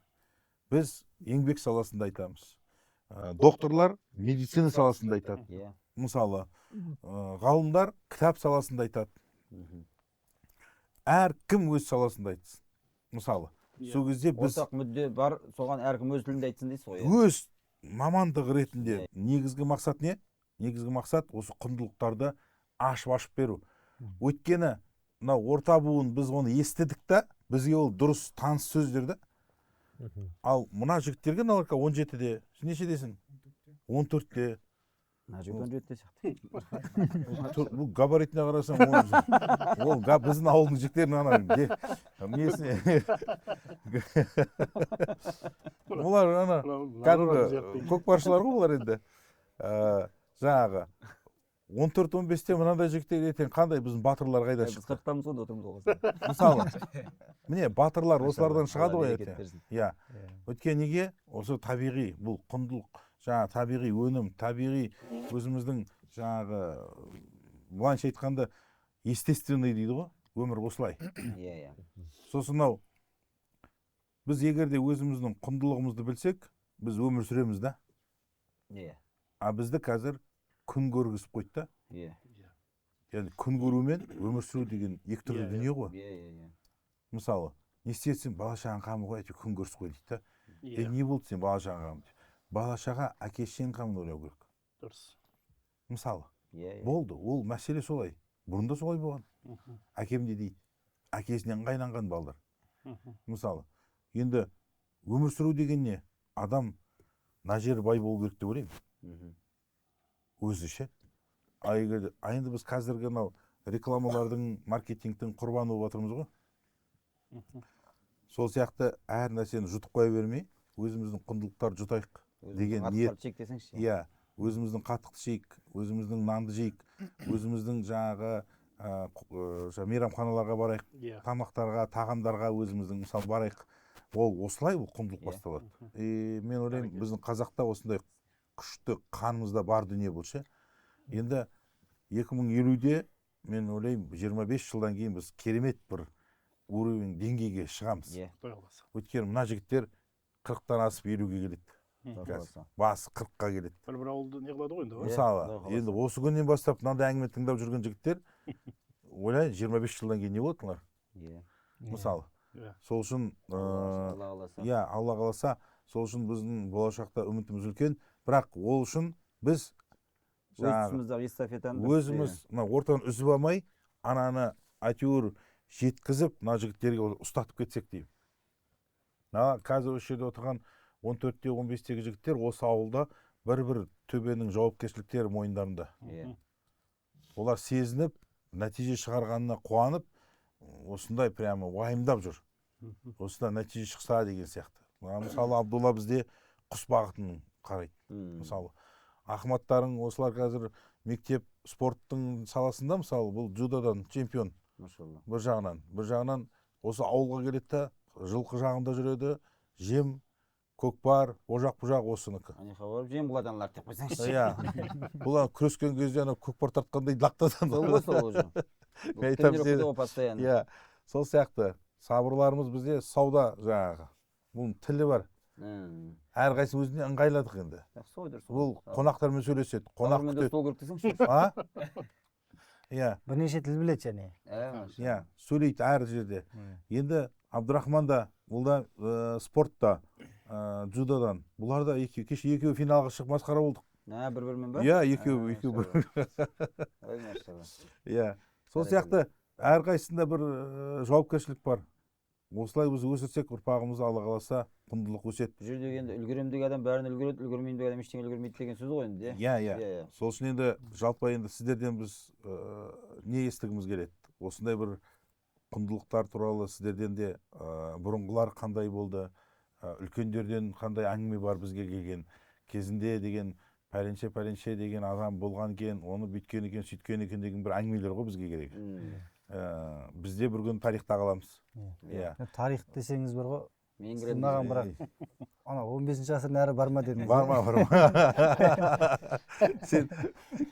Біз еңбек саласында айтамыз. Докторлар медицина саласында айтады. Мысалы, ғалымдар кітап саласында айтады. Әркім өз саласында айтсын. Мысалы, сол кезде біз ортақ мүдде бар, соған әркім өз тілінде айтсын дейсіз ғой. өз мамандық ретінде негізгі мақсат не? Негізгі мақсат осы құндылықтарды ашып беру. Өйткені мынау орта буын біз оны естідік та, бізге ол дұрыс таныс сөздер да. Ал мына жігіттерге наларқа 17-де, сен нешедесің? 14-те. Мына жігіт 17-те сияқты. Бұл габаритіне қарасаң, ол біздің ауылдың жігіттерінің ана несіне. Олар ана кәдімгі көкпаршылар ғой олар енді. Жаңағы 14-15-те мынандай жігіттер ертең қандай біздің батырлар қайда Біз шықты? 40-тамыз ғой отырмыз оған. Мысалы, міне батырлар осылардан шығады ғой ертең. Иә. Өйткені неге? Осы табиғи, бұл құндылық, жаңағы табиғи өнім, табиғи өзіміздің жаңағы былайша айтқанда естественный дейді ғой, өмір осылай. Иә. Сосын мынау біз егер де өзіміздің құндылығымызды білсек, біз өмір сүреміз да. Иә. А бізді қазір күн көргізіп қойды да. Иә. Яғни күн көру мен өмір сүру деген екі түрлі дүние ғой. Иә. Мысалы, не істетсең бала шағаң қамы ғой, әйтеуір күн көрсін ғой дейді да. Не болды сен бала шағаң қамы дейді. Бала шаға әке шешенің қамын ойлау керек. Дұрыс. Мысалы, Иә. болды, ол мәселе солай. Бұрында солай болған. Әкем де дейді, әкесінен ыңғайланған балдар. Мысалы, енді өмір сүру деген не? Адам мына жері бай болу керек деп ойлаймын. Өзі ше. Енді біз қазіргі мынау рекламалардың, маркетингтің құрбаны болып жатырмыз ғой. Сол сияқты әр нәрсені жұтып қоя бермей, өзіміздің құндылықтарды жұтайық деген ниет. Иә, өзіміздің қатықты жейік, өзіміздің нанды жейік, өзіміздің жаңағы мейрамханаларға барайық, тамақтарға, тағамдарға өзіміздің мысалы барайық. ол осылай бұл құндылық Иә. басталады. Мен ойлаймын біздің қазақта осындай күшті қанымызда бар дүние бұл ше. Енді 2050-де мен ойлаймын 25 жылдан кейін біз керемет бір уровень деңгейге шығамыз. Иә. Құдай қаласа. Өйткені мына жігіттер 40-тан асып 50-ге келеді. Құдай қаласа. Басы 40-қа келеді. Бір ауылды не қылады ғой енді. Иә. Мысалы, Құдай қаласа. енді осы күннен бастап мынандай әңгіме тыңдап жүрген жігіттер ойлайын 25 жылдан кейін не болады олар? Иә. Мысалы, Иә. сол үшін Алла қаласа. иә, Алла қаласа, сол үшін біздің болашақта үмітіміз үлкен, бірақ ол үшін біз Өз жаңағы тұсымыздағы эстафетаны өзіміз мына ортаны үзіп алмай, ананы әйтеуір жеткізіп, мына жігіттерге ұстатып кетсек деймін. Мына қазір осы жерде отырған 14-те 15-тегі жігіттер осы ауылда бір төбенің жауапкершіліктері мойындарында. Иә. Олар сезініп, нәтиже шығарғанына қуанып, осындай прямо уайымдап жүр. Осында нәтиже шықса деген сияқты. Мысалы, Абдулла бізде құс бағытын қарайды. Мысалы, Ахматтарың осылар қазір мектеп спорттың саласында, мысалы, бұл джудодан чемпион. Машалла. Бір жағынан осы ауылға келеді да, жылқы жағында жүреді, жем, көкпар, ожақ бұжақ осыныкі. Аниха барып жем бұладанлар деп қойсаңызшы. Иә. Бұлар күрескен кезде ана көкпар тартқандай лақтадан. Сол ғой сол уже. Мен айтамын сені. Постоянно. Иә. Сол сияқты сабырларымыз бізде сауда жаңағы. Бұның тілі бар. Әрқайсы өзіне ыңғайладық енді. Бұл қонақтармен сөйлеседі, қонақ күтеді. Стол керек десеңші. А? Иә. Бірнеше тіл біледі және. Иә, сөйлейді әр жерде. Енді Абдурахман да, бұл да спортта, джудодан. Бұлар да кеше екеуі финалға шығып масқара болдық. Бір-бірмен ба? Иә, екеуі бір. Ой, машалла. Иә. Сол сияқты әрқайсысында бір жауапкершілік бар. Осылай біз өсірсек, ұрпағымыз Алла қаласа құндылық өседі. Бұл жерде енді үлгерем деген адам бәрін үлгереді, үлгермеймін деген адам ештеңе үлгермейді деген сөз ғой енді. Иә. Сол үшін енді жалпы енді сіздерден біз не естігіміз келеді? Осындай бір құндылықтар туралы сіздерден де бұрынғылар қандай болды, үлкендерден қандай әңгіме бар бізге келген, кезінде деген пәленше деген адам болған екен, оны бүйткен екен, сөйткен екен деген бір әңгімелер ғой бізге керек. Бізде бір күн тарихта қаламыз. Иә. Тарих десеңіз бар ғой. Мен Сіз маған бірақ ана 15 ғасырдың әрі барма дедіңіз. Барма. Сен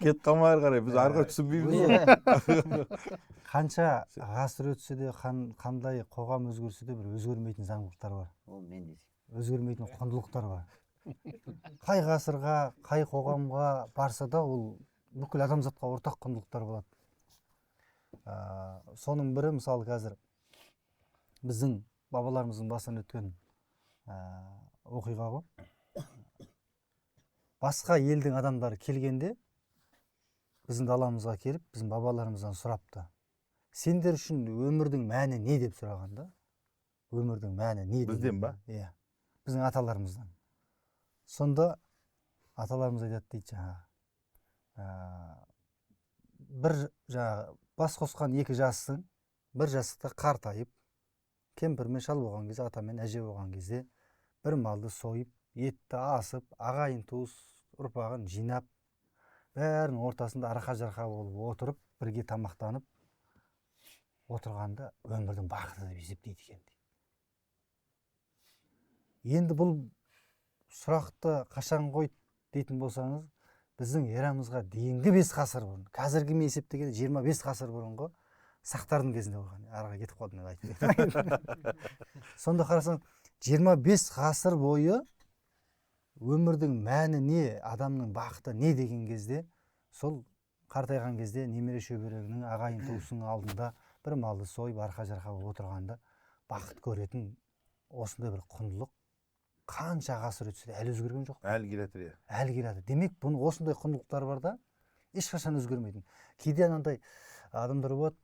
кетіп қалма ары қарай, біз ары қарай түсінбейміз. Қанша ғасыр өтсе де, қандай қоғам өзгерсе де бір өзгермейтін заңдылықтар бар. Ол мен десем. Өзгермейтін құндылықтар бар. Қай ғасырға, қай қоғамға барса да ол бүкіл адамзатқа ортақ құндылықтар болады. Соның бірі мысалы қазір біздің бабаларымыздың басынан өткен оқиға ғой. Басқа елдің адамдары келгенде біздің даламызға келіп, біздің бабаларымыздан сұрапты. Сендер үшін өмірдің мәні не деп сұрағанда? Өмірдің мәні не? Бізден ба? Иә. Біздің аталарымыздан. Сонда аталарымыз айтады дейді жаңағы. Бір жаңағы бас қосқан екі жастың бір жастықта қартайып, кемпір мен шал болған кезде, ата мен әже болған кезде бір малды сойып, етті асып, ағайын туыс ұрпағын жинап, бәрінің ортасында арқа-жарқа болып отырып, бірге тамақтанып отырғанда өмірдің бақыты деп есептейді екен. Енді бұл сұрақты қашан қойды дейтін болсаңыз, біздің эрамызға дейінгі 5 ғасыр бұрын, қазіргі есептегенде 25 ғасыр бұрынғы сақтардың кезінде болған. Арға кетіп қалдым айтып. Сонда қарасаң, 25 ғасыр бойы өмірдің мәні не, адамның бақыты не деген кезде, сол қартайған кезде немере шөберегінің ағайын туысының алдында бір малды сойып арқа-жарқа болып отырғанда бақыт көретін осындай бір құндылық қанша ғасыр өтсе де әлі өзгерген жоқ. Әлі келеді. Әлі келеді. Демек, бұның осындай құндылықтар бар да, ешқашан өзгермейтін. Кейде анандай адамдар болады,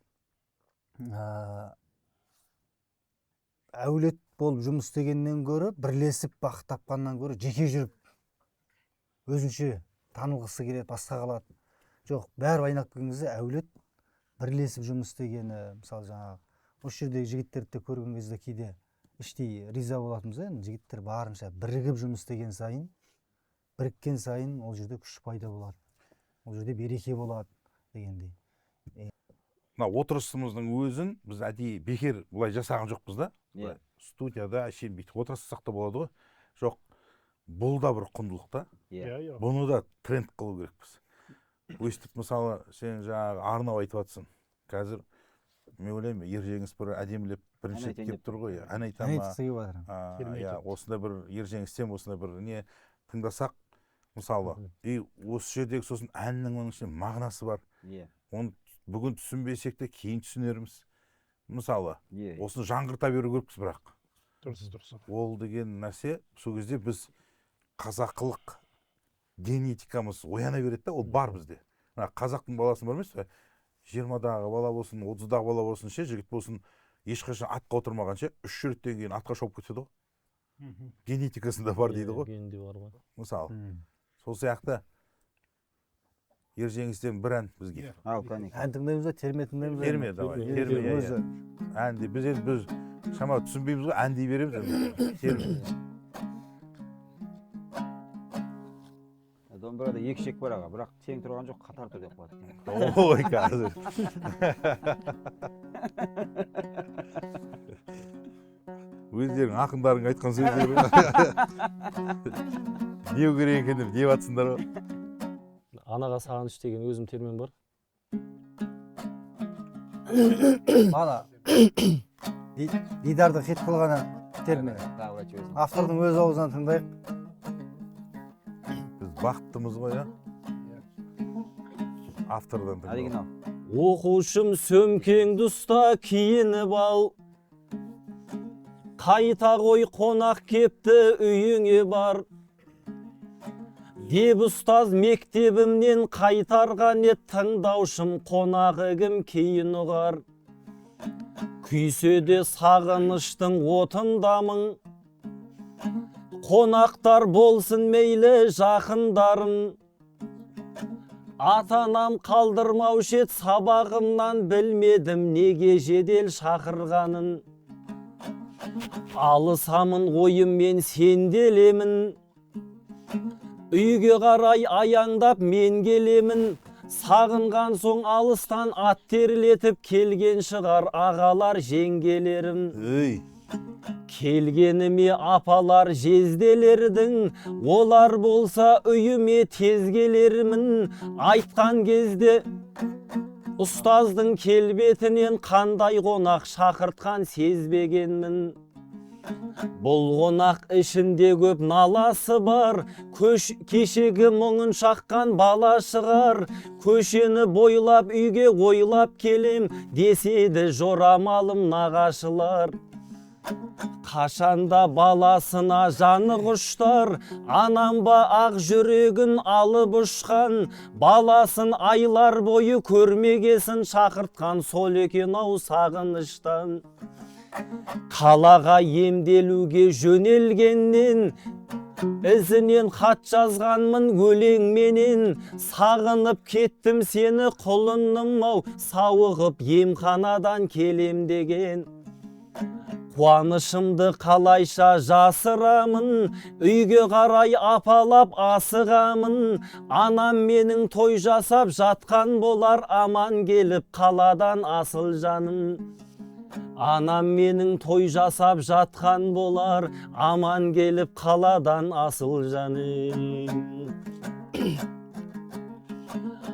әулет болып жұмыс істегеннен гөрі, бірлесіп бақыт тапқаннан гөрі жеке жүріп, өзінше танылғысы келеді, басқа қалады. Жоқ, бәрі айналып келген кезде әулет бірлесіп жұмыс істегені, мысалы жаңағы, осы жердегі жігіттерді көрген кезде кейде іштей риза болатынбыз, жігіттер барынша бірігіп жұмыс істеген сайын, біріккен сайын ол жерде күш пайда болады. Ол жерде береке болады дегендей. Мына отырысымыздың өзін біз әдейі бекер бұлай жасаған жоқпыз да. студияда әшейін бүйтіп отырсақ та болады ғой. Жоқ, бұл да бір құндылық та. иә Бұны да тренд қылу керекпіз. Өйстіп мысалы сен жаңағы Арнау айтып жатсың. Қазір мен ойлаймын ержеңіс бір әдемілеп бірінші айтайын келіп тұр ғой. Ән ән айтама. айтқысы келіп жатыр. Керемет. Иә, осындай бір ержеңістен осындай бір не тыңдасақ, мысалы, и осы жердегі сосын әннің оның ішінде мағынасы бар. иә Оны бүгін түсінбесек те кейін түсінерміз. Мысалы, иә осыны жаңғырта беру керекпіз, бірақ дұрыс. ол деген нәрсе сол кезде біз қазақылық генетикамыз ояна береді да, ол бар бізде. Мына қазақтың баласы бар емес пе? 20-дағы бала болсын, 30-дағы бала болсын, жігіт болсын, ешқашан атқа отырмағанша 3 реттен кейін атқа шауып кетеді ғой. Генетикасында бар дейді ғой. Генде бар ғой. Мысалы, сол сияқты ержеңістен бір ән бізге. ал кәне Ән тыңдаймыз ба, терме тыңдаймыз ба? Терме давай, терме, терме, иә, өзі. иә. Әнде біз шама түсінбейміз ғой, ән дей береміз енді. Терме. домбырада екі шек бар аға, бірақ тең тұрған жоқ, қатар тұр деп қояды. Ой, қазір. Өздерің ақындарың айтқан сөздер. Деу керек екен деп деп атсыңдар ғой. Анаға сағыныш деген өзім термен бар. Ана Дидарды хит қылғаны терме. Автордың өз аузынан тыңдайық. Біз бақыттымыз ғой, иә? Автордан тыңдау. оригинал Оқушым сөмкеңді ұста киініп ал. Қайта қой қонақ кепті үйіңе бар. Деп ұстаз мектебімнен қайтарған ет тыңдаушым қонағы кім кейін ұғар. Күйсе де сағыныштың отындамын. Қонақтар болсын мейлі жақындарым. Атанам қалдырмаушы ет сабағымнан білмедім неге жедел шақырғанын. Алысамын ойыммен сенделемін. Үйге қарай аяңдап мен келемін. Сағынған соң алыстан ат терлетіп келген шығар ағалар жеңгелерім. Ей, Келгеніме апалар жезделердің, олар болса үйіме тез келермін. Айтқан кезде ұстаздың келбетінен қандай қонақ шақыртқан сезбегенмін. Бұл қонақ ішінде көп наласы бар, кешегі мұңын шаққан бала шығар. Көшені бойлап үйге ойлап келем, деседі жорамалым нағашылар. Қашанда баласына жаны құштар, анам ба ақ жүрегін алып ұшқан. Баласын айлар бойы көрмегесін шақыртқан сол екен ау сағыныштан. Қалаға емделуге жөнелгеннен, ізінен хат жазғанмын өлеңменен. Сағынып кеттім сені құлыным ау, сауығып емханадан келем деген. Қуанышымды қалайша жасырамын, үйге қарай апалап асығамын. Анам менің той жасап жатқан болар, аман келіп қаладан асыл жаным. Анам менің той жасап жатқан болар, аман келіп қаладан асыл жаным.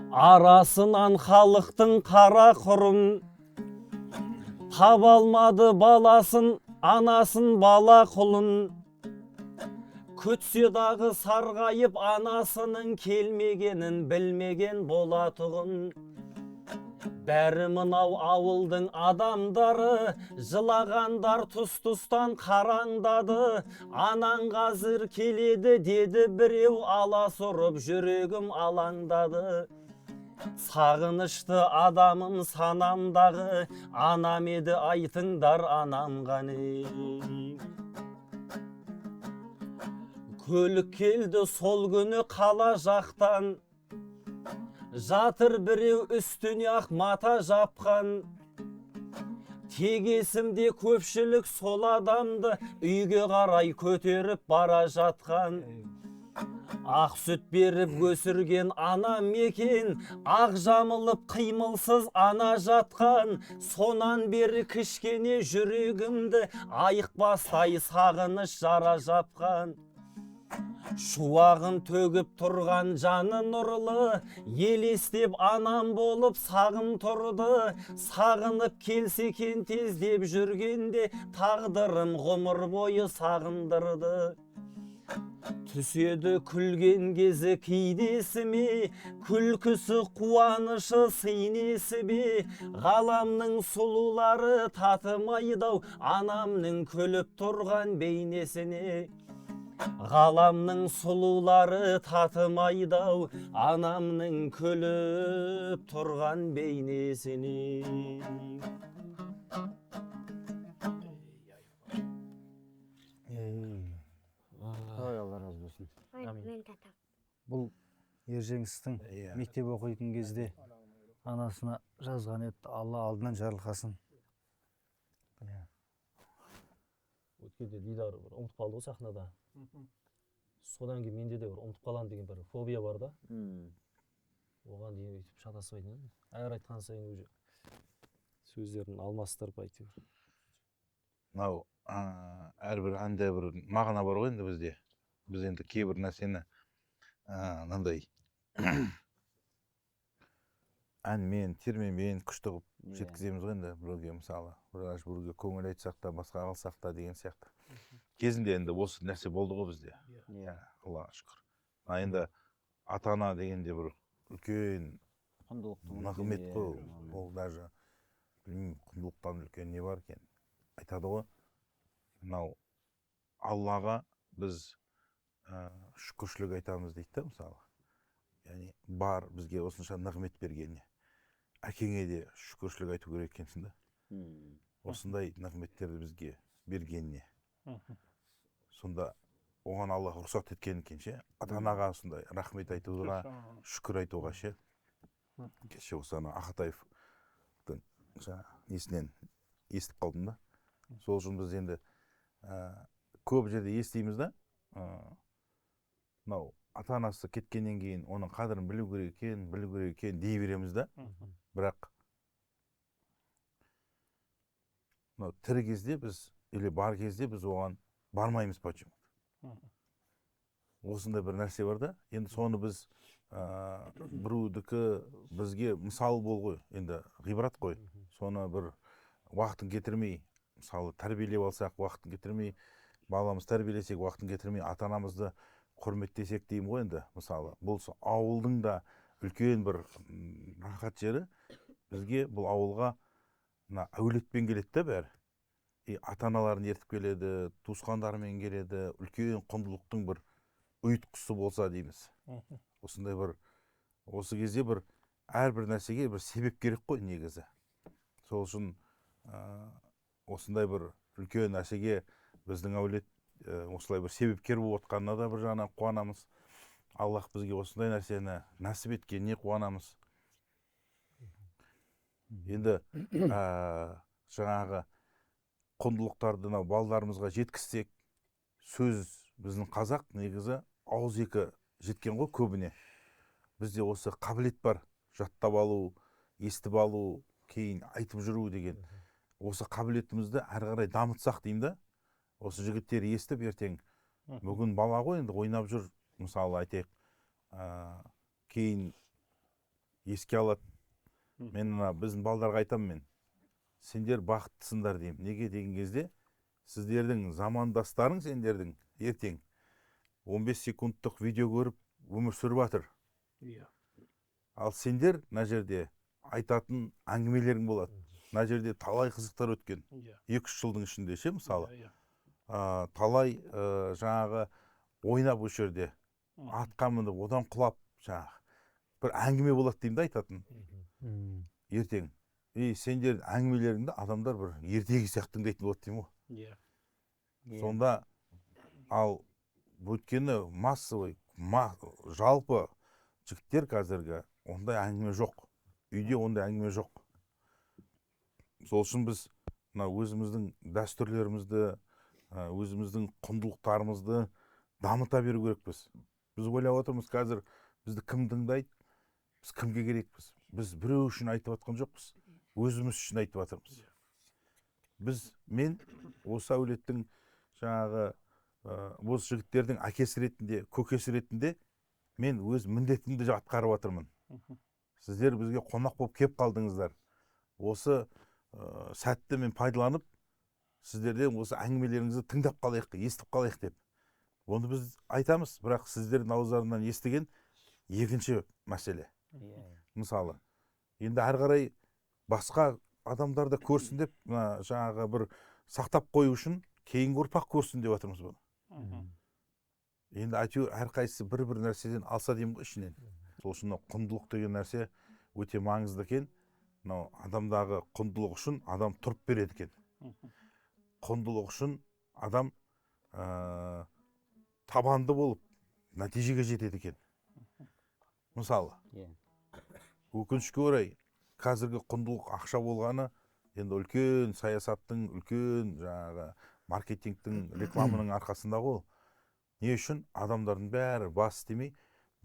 Арасынан халықтың қара құрым, таба алмады баласын, анасын бала құлын. Күтсе дағы сарғайып анасының келмегенін білмеген болатұғын. Бәрі мынау ауылдың адамдары, жылағандар тұс-тұстан қараңдады. Анаң қазір келеді деді біреу, алас ұрып жүрегім алаңдады. Сағынышты адамым санамдағы, анам еді айтыңдар анам қане. Көлік келді сол күні қала жақтан, жатыр біреу үстіне ақ мата жапқан. Тегесімде көпшілік сол адамды үйге қарай көтеріп бара жатқан. Ақ сүт беріп өсірген анам екен, ақ жамылып қимылсыз ана жатқан, сонан бері кішкене жүрегімді айықпастай сағыныш жара жапқан. Шуағын төгіп тұрған жаны нұрлы, елестеп анам болып сағым тұрды. Сағынып келсе екен тез деп жүргенде, тағдырым ғұмыр бойы сағындырды. Түседі күлген кезі кейде есіме, күлкісі қуанышы сыйнесі бе. Ғаламның сұлулары татымайды-ау анамның күліп тұрған бейнесіне. Ғаламның сұлулары татымайды-ау анамның күліп тұрған бейнесіне. Ой, Алла разы болсын. Мен татам. Бұл Ержеңістің мектеп оқитын кезде анасына жазған еді, Алла алдынан жарылқасын. Өткенде Дидар бір ұмытып қалды ғой сахнада. Содан кейін менде де бір ұмытып қаламын деген бір фобия бар да. Оған дейін өйтіп шатаспайтын едім. Әр айтқан сайын уже сөздерін алмастырып әйтеуір. Мынау әрбір әнде бір мағына бар ғой енді бізде. Біз енді кейбір нәрсені мынандай әнмен, термемен күшті қылып жеткіземіз ғой енді біреуге мысалы. Біреуге көңіл айтсақ та, басқа қылсақ та деген сияқты. Кезінде енді осы нәрсе болды ғой бізде. Аллаға шүкір. Енді ата-ана дегенде бір үлкен нығмет қой. Ол даже білмеймін, құндылықтан үлкен не бар екен. Айтады ғой, мынау Аллаға біз шүкіршілік айтамыз дейді да мысалы. Яғни бар бізге осынша нығмет бергеніне. Әкеңе де шүкіршілік айту керек екенсің да. Осындай нығметтерді бізге бергеніне. Сонда оған Алла рұқсат еткен екен ше. Ата-анаға осындай рахмет айтуға, шүкір айтуға ше. Кеше осы Ақатаевтың несінен естіп қалдым да. Сол үшін біз енді көп жерде естиміз да. Мынау ата-анасы кеткеннен кейін оның қадірін білу керек екен дей береміз да. Бірақ мынау тірі кезде біз или бар кезде біз оған бармаймыз почему-то. Осындай бір нәрсе бар да. Енді соны біз біреудікі бізге мысал бол ғой, енді ғибрат қой. Соны бір уақытын кетірмей, мысалы тәрбиелеп алсақ, уақытын кетірмей, баламыз тәрбиелесек, уақытын кетірмей, ата-анамызды құрметтесек деймін ғой енді. Мысалы, бұл ауылдың да үлкен бір рахат жері. Бізге бұл ауылға әулетпен келеді да бәрі. Ата-аналарын ертіп келеді, туысқандарымен келеді, үлкен құндылықтың бір ұйытқысы болса дейміз. Осындай бір, осы кезде бір әрбір нәрсеге бір себеп керек қой негізі. Сол үшін осындай бір үлкен нәрсеге біздің әулет осылай бір себепкер болып отқанына да бір жағынан қуанамыз. Аллах бізге осындай нәрсені нәсіп еткеніне қуанамыз. Енді жаңағы құндылықтарды балаларымызға жеткізсек, сөз біздің қазақ негізі ауыз екі жеткен ғой көбіне. Бізде осы қабілет бар, жаттап алу, естіп алу, кейін айтып жүру деген. Осы қабілетімізді әрі қарай дамытсақ деймін да. Осы жігіттер естіп ертең, бүгін бала ғой енді ойнап жүр, мысалы айтайық, кейін еске алады. Мен біздің балдарға айтамын мен, сендер бақыттысыңдар деймін. Неге деген кезде, сіздердің замандастарың сендердің ертең 15 секундтық видео көріп өмір сүріп жатыр. Ал сендер мына жерде айтатын әңгімелерің болады. Мына жерде талай қызықтар өткен. 2-3 жылдың ішінде ше мысалы. Талай жаңағы ойнап осы жерде атқа мініп, одан құлап жаңағы бір әңгіме болады деймін да айтатын. Ертең. Сендер әңгімелеріңді адамдар бір ертегі сияқты тыңдайтын болады деймін ғой. Сонда ал өйткені массовый, жалпы жігіттер қазіргі ондай әңгіме жоқ. Үйде ондай әңгіме жоқ. Сол үшін біз өзіміздің дәстүрлерімізді, өзіміздің құндылықтарымызды дамыта беру керекпіз. біз ойлап отырмыз қазір бізді кім тыңдайды, біз кімге керекпіз? Біз біреу үшін айтып жатқан жоқпыз, өзіміз үшін айтып жатырмыз. Мен осы әулеттің жаңағы осы жігіттердің әкесі ретінде, көкесі ретінде мен өз міндетімді атқарып жатырмын. Сіздер бізге қонақ болып кеп қалдыңыздар. Осы сәтті мен пайдаланып, сіздерден осы әңгімелеріңізді тыңдап қалайық, естіп қалайық деп. Оны біз айтамыз, бірақ сіздердің ауыздарынан естіген екінші мәселе. Мысалы, енді әрі қарай басқа адамдар да көрсін деп, жаңағы бір сақтап қою үшін кейінгі ұрпақ көрсін деп жатырмыз бұны. Енді әйтеуір әрқайсысы бір нәрседен алса деймін ғой ішінен. Сол үшін құндылық деген нәрсе өте маңызды екен. Мынау адамдағы құндылық үшін адам тұрып береді екен. Құндылық үшін адам табанды болып нәтижеге жетеді екен. Мысалы, өкінішке орай қазіргі құндылық ақша болғаны енді үлкен саясаттың, үлкен жаңағы маркетингтің, рекламаның арқасында ғой. Не үшін адамдардың бәрі бас істемей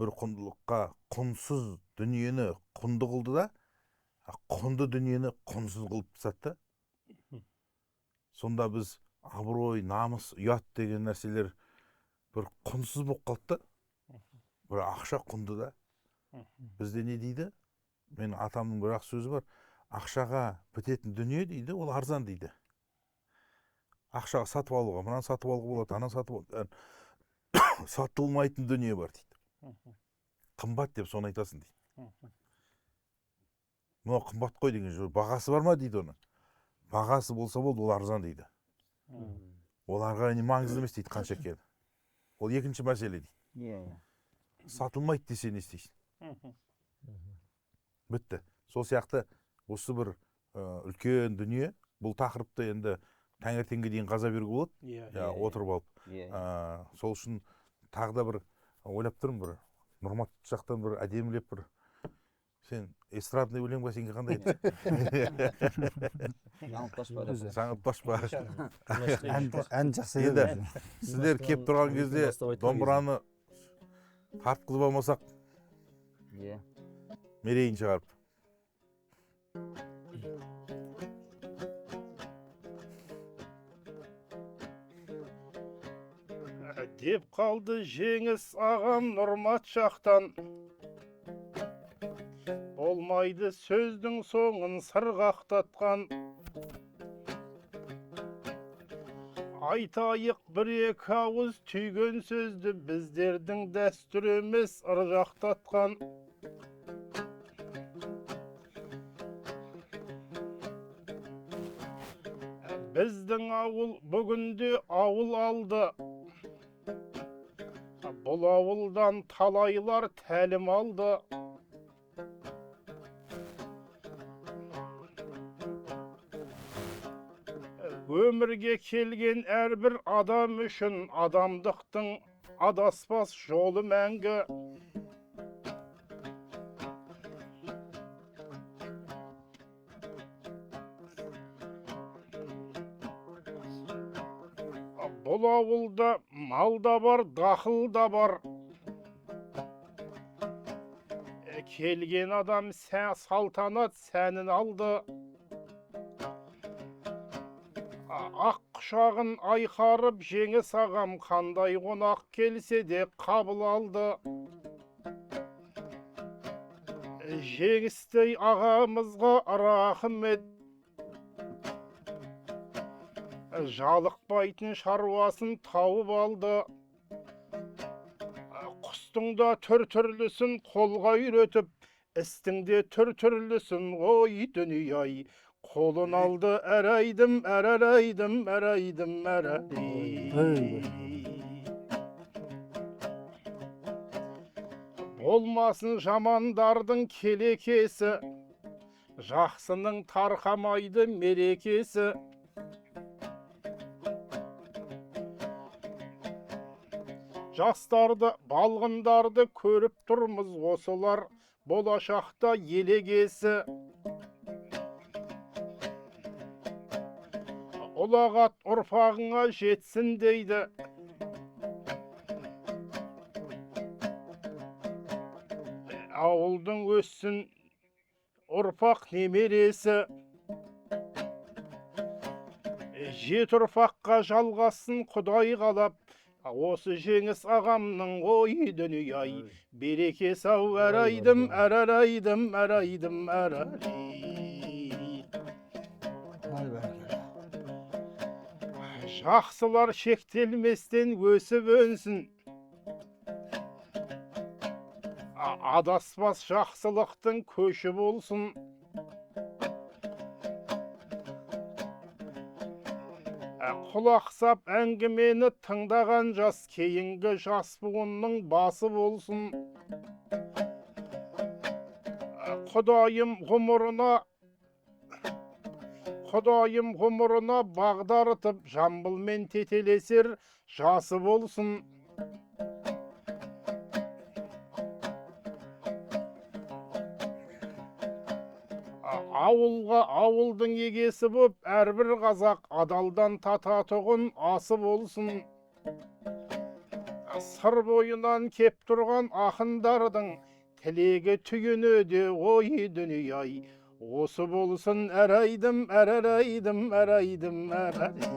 бір құндылыққа құнсыз дүниені құнды қылды да, құнды дүниені құнсыз қылып тастады. Сонда біз абырой, намыс, ұят деген нәрселер бір құнсыз болып қалды. Бір ақша құнды да. Бізде не дейді? Менің атамның бір ақ сөзі бар. Ақшаға бітетін дүние дейді, ол арзан дейді. Ақшаға сатып алуға, мынаны сатып алуға болады, ананы сатып алуға. Сатылмайтын дүние бар дейді. Қымбат деп соны айтасың дейді. Мынау қымбат қой деген жол, бағасы бар ма дейді оны. Бағасы болса болды, ол арзан дейді. Ол арға не маңызды емес дейді, қанша екені. Ол екінші мәселе дейді. Сатылмайды десе не істейсің? Бітті. Сол сияқты осы бір үлкен дүние, бұл тақырыпты енді таңертеңге дейін қаза беруге болады, отырып алып. Сол үшін тағы да бір ойлап тұрмын, бір Нұрмат жақтан бір әдемілеп бір сен эстрадный өлең ба сенге қандай еді? Жаңылтпаш па? Ән жақсы Енді еді. сіздер кеп тұрған кезде домбыраны тартқызып алмасақ мерейін шығарып. Деп қалды жеңіс ағам Нұрмат жақтан. Болмайды сөздің соңын сырғақтатқан. Айтайық бір-екі ауыз түйген сөзді біздердің дәстүр емес ыржақтатқан. Біздің ауыл бүгінде ауыл алды. Бұл ауылдан талайлар тәлім алды. Өмірге келген әрбір адам үшін адамдықтың адаспас жолы мәңгі. Бұл ауылда мал да бар, дақыл да бар. Келген адам салтанат сәнін алды. Ақ құшағын айқарып жеңіс ағам қандай қонақ келсе де қабыл алды. Жеңістей ағамызға рахмет. Жалықпайтын шаруасын тауып алды. Құстың да түр-түрлісін қолға үйретіп, істің де түр-түрлісін ой дүние-ай. Қолын алды әрайдым, әрайдым, әрайдым, Болмасын жамандардың келекесі, жақсының тарқамайды мерекесі. Жастарды, балғындарды көріп тұрмыз, осылар болашақта елегесі. Ұлағат ұрпағыңа жетсін дейді. ауылдың өссін ұрпақ немересі, жеті ұрпаққа жалғасын Құдай қалап, осы жеңіс ағамның ой дүние ай, береке сау әр айдым, әр айдым, әр айдым, әр жақсылар шектелместен өсіп өнсін, адаспас жақсылықтың көші болсын. Құлақсап әңгімені тыңдаған жас, кейінгі жас буынның басы болсын. Құдайым ғұмырына бағдарытып, жамбылмен тетелесер жасы болсын. Ауылға ауылдың егесі боп, әрбір қазақ адалдан тататұғын асы болсын. Сыр бойынан кеп тұрған ақындардың тілегі түйіні де ой дүние ай, осы болсын әр айдым, әр айдым, әр айдым, әр айдым.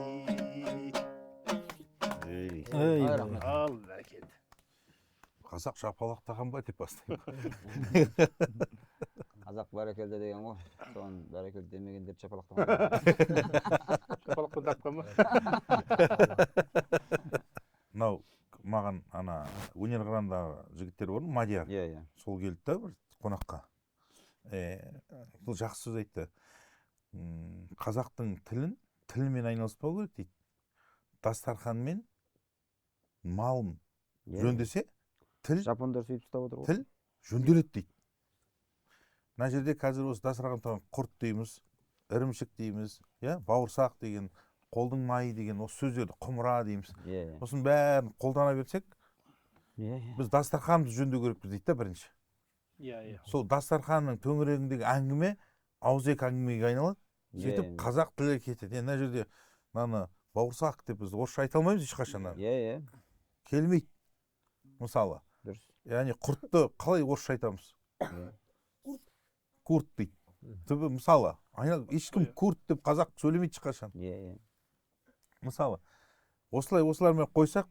Ал бәкелді. Қазақ жапалақтаған ба деп бастаймын. Қазақ бәрекелді деген ғой. Соны бәрекелді демегендер шапалақтаған. Шапалақпен тапқан ба? Мынау маған ана өнер қырандағы жігіттер бар, мадияр. Иә. Сол келді да бір қонаққа. Бұл жақсы сөз айтты. Қазақтың тілмен айналыспау керек дейді. Дастарханмен малын жөндесе, Жапондар сөйтіп ұстап отыр ғой. тіл жөнделеді дейді. Мына жерде қазір осы дастархан тұрған құрт дейміз, ірімшік дейміз, бауырсақ деген, қолдың майы деген осы сөздерді, құмыра дейміз. Осының бәрін қолдана берсек, біз дастарханымызды жөндеу керекпіз дейді да бірінші. Сол дастарханның төңірегіндегі әңгіме ауызекі әңгімеге айналады. Сөйтіп қазақ тілі кетеді. Мына жерде мынаны бауырсақ деп біз орысша айта алмаймыз ешқашан. Келмейді. Мысалы, яғни құртты қалай орысша айтамыз? Курт дейді. Түбі мысалы, ешкім курт деп қазақ сөйлемейді ешқашан. Мысалы, осылармен қойсақ,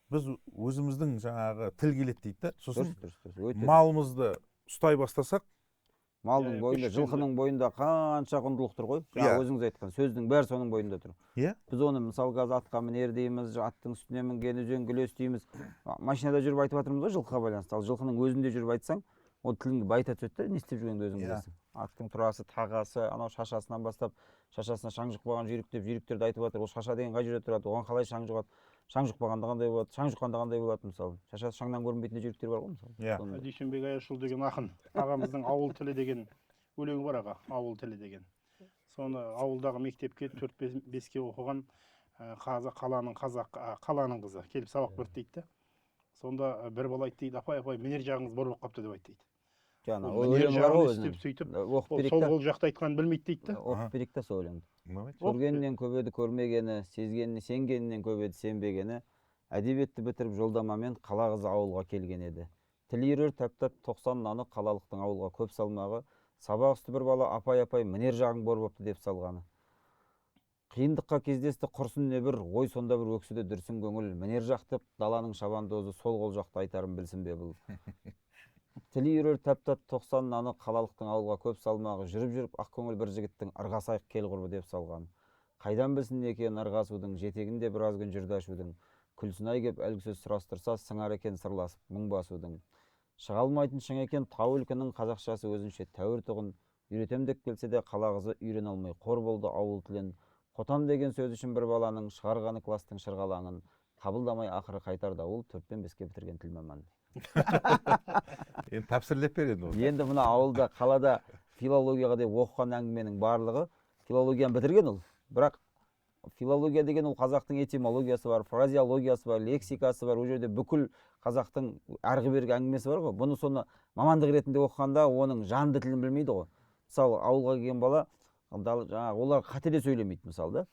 біз өзіміздің жаңағы тіл келеді дейді да. Сосын малымызды ұстай бастасақ, малдың бойында, жылқының бойында қанша құндылық тұр ғой. Жаңа өзіңіз айтқан сөздің бәрі соның бойында тұр. Біз оны мысалы қазір атқа мінер дейміз, аттың үстіне мінген үзеңгілес дейміз. Машинада жүріп айтып жатырмыз ғой жылқыға байланысты. Ал жылқының өзінде жүріп айтсаң, ол тіліңді байта түседі да, не істеп жүргенді өзің білесің. Аттың тұрасы, тағасы, анау шашасынан бастап, шашасына шаң жұқпаған жүйрік деп жүйріктерді айтып жатыр. Ол шаша деген қай жерде тұрады, оған қалай шаң жұғады, шаң жұқпағанда қандай болады, шаң жұққанда қандай болады мысалы. Шашасы шаңнан көрінбейтін жүйріктер бар ғой мысалы. Дүйсенбек Аяшұлы деген ақын, ағамыздың ауыл тілі деген өлеңі бар аға, ауыл тілі деген. Соны ауылдағы мектепке 4-5-ке оқыған қаланың қызы келіп сабақ берді дейді. Сонда бір бала айтты дейді, апай, мінер жағыңыз бор болып қапты деп айтты дейді. Мінер жағын істеп сөйтіп, сол жақта айтқанын білмейді дейді. Оқып берейік та сол өлеңді. Көргенінен көп еді көрмегені, сезгеніне сенгенінен көп еді сенбегені, әдебиетті бітіріп жолдамамен қала қызы ауылға келген еді. Тіл үйрер тәптап 90 наны қалалықтың ауылға көп салмағы, сабақ үсті бір бала апай, мінер жағың бор бопты деп салғаны. Қиындыққа кездесті құрсын не бір, ой сонда бір өксіде дүрсін көңіл, мінер жақтып даланың шабандозы сол қол жақты айтарын білсін бе бұл. Тілі үйрер тәптат 90 наны қалалықтың ауылға көп салмағы, жүріп ақ көңіл бір жігіттің ырғасайық кел құрбы деп салған. Қайдан білсін екен ырғасудың, жетегінде біраз күн жүрді ашудың, күлсінай кеп әлгі сөз сұрастырса сыңар екен сырласып мұң басудың. Шыға алмайтын шың екен тау өлкенің қазақшасы өзінше тәуір тұғын, үйретем деп келсе де қала қызы үйрен алмай қор болды ауыл тілін. Қотан деген сөз үшін бір баланың шығарғаны кластың шырғалаңын, қабылдамай ақыры қайтарда ол 4-5-ке бітірген тіл маманы. Енді тапсырлеп береді ол. Енді мына ауылда, қалада филологияға деп оқыған әңгіменің барлығы филологияны бітірген ол. Бірақ филология деген ол қазақтың этимологиясы бар, фразеологиясы бар, лексикасы бар, ол жерде бүкіл қазақтың арғы бергі әңгімесі бар ғой. Бұны соны мамандық ретінде оқығанда оның жанды тілін білмейді ғой. Мысалы, ауылға келген бала олар қателе сөйлемейді мысалы да.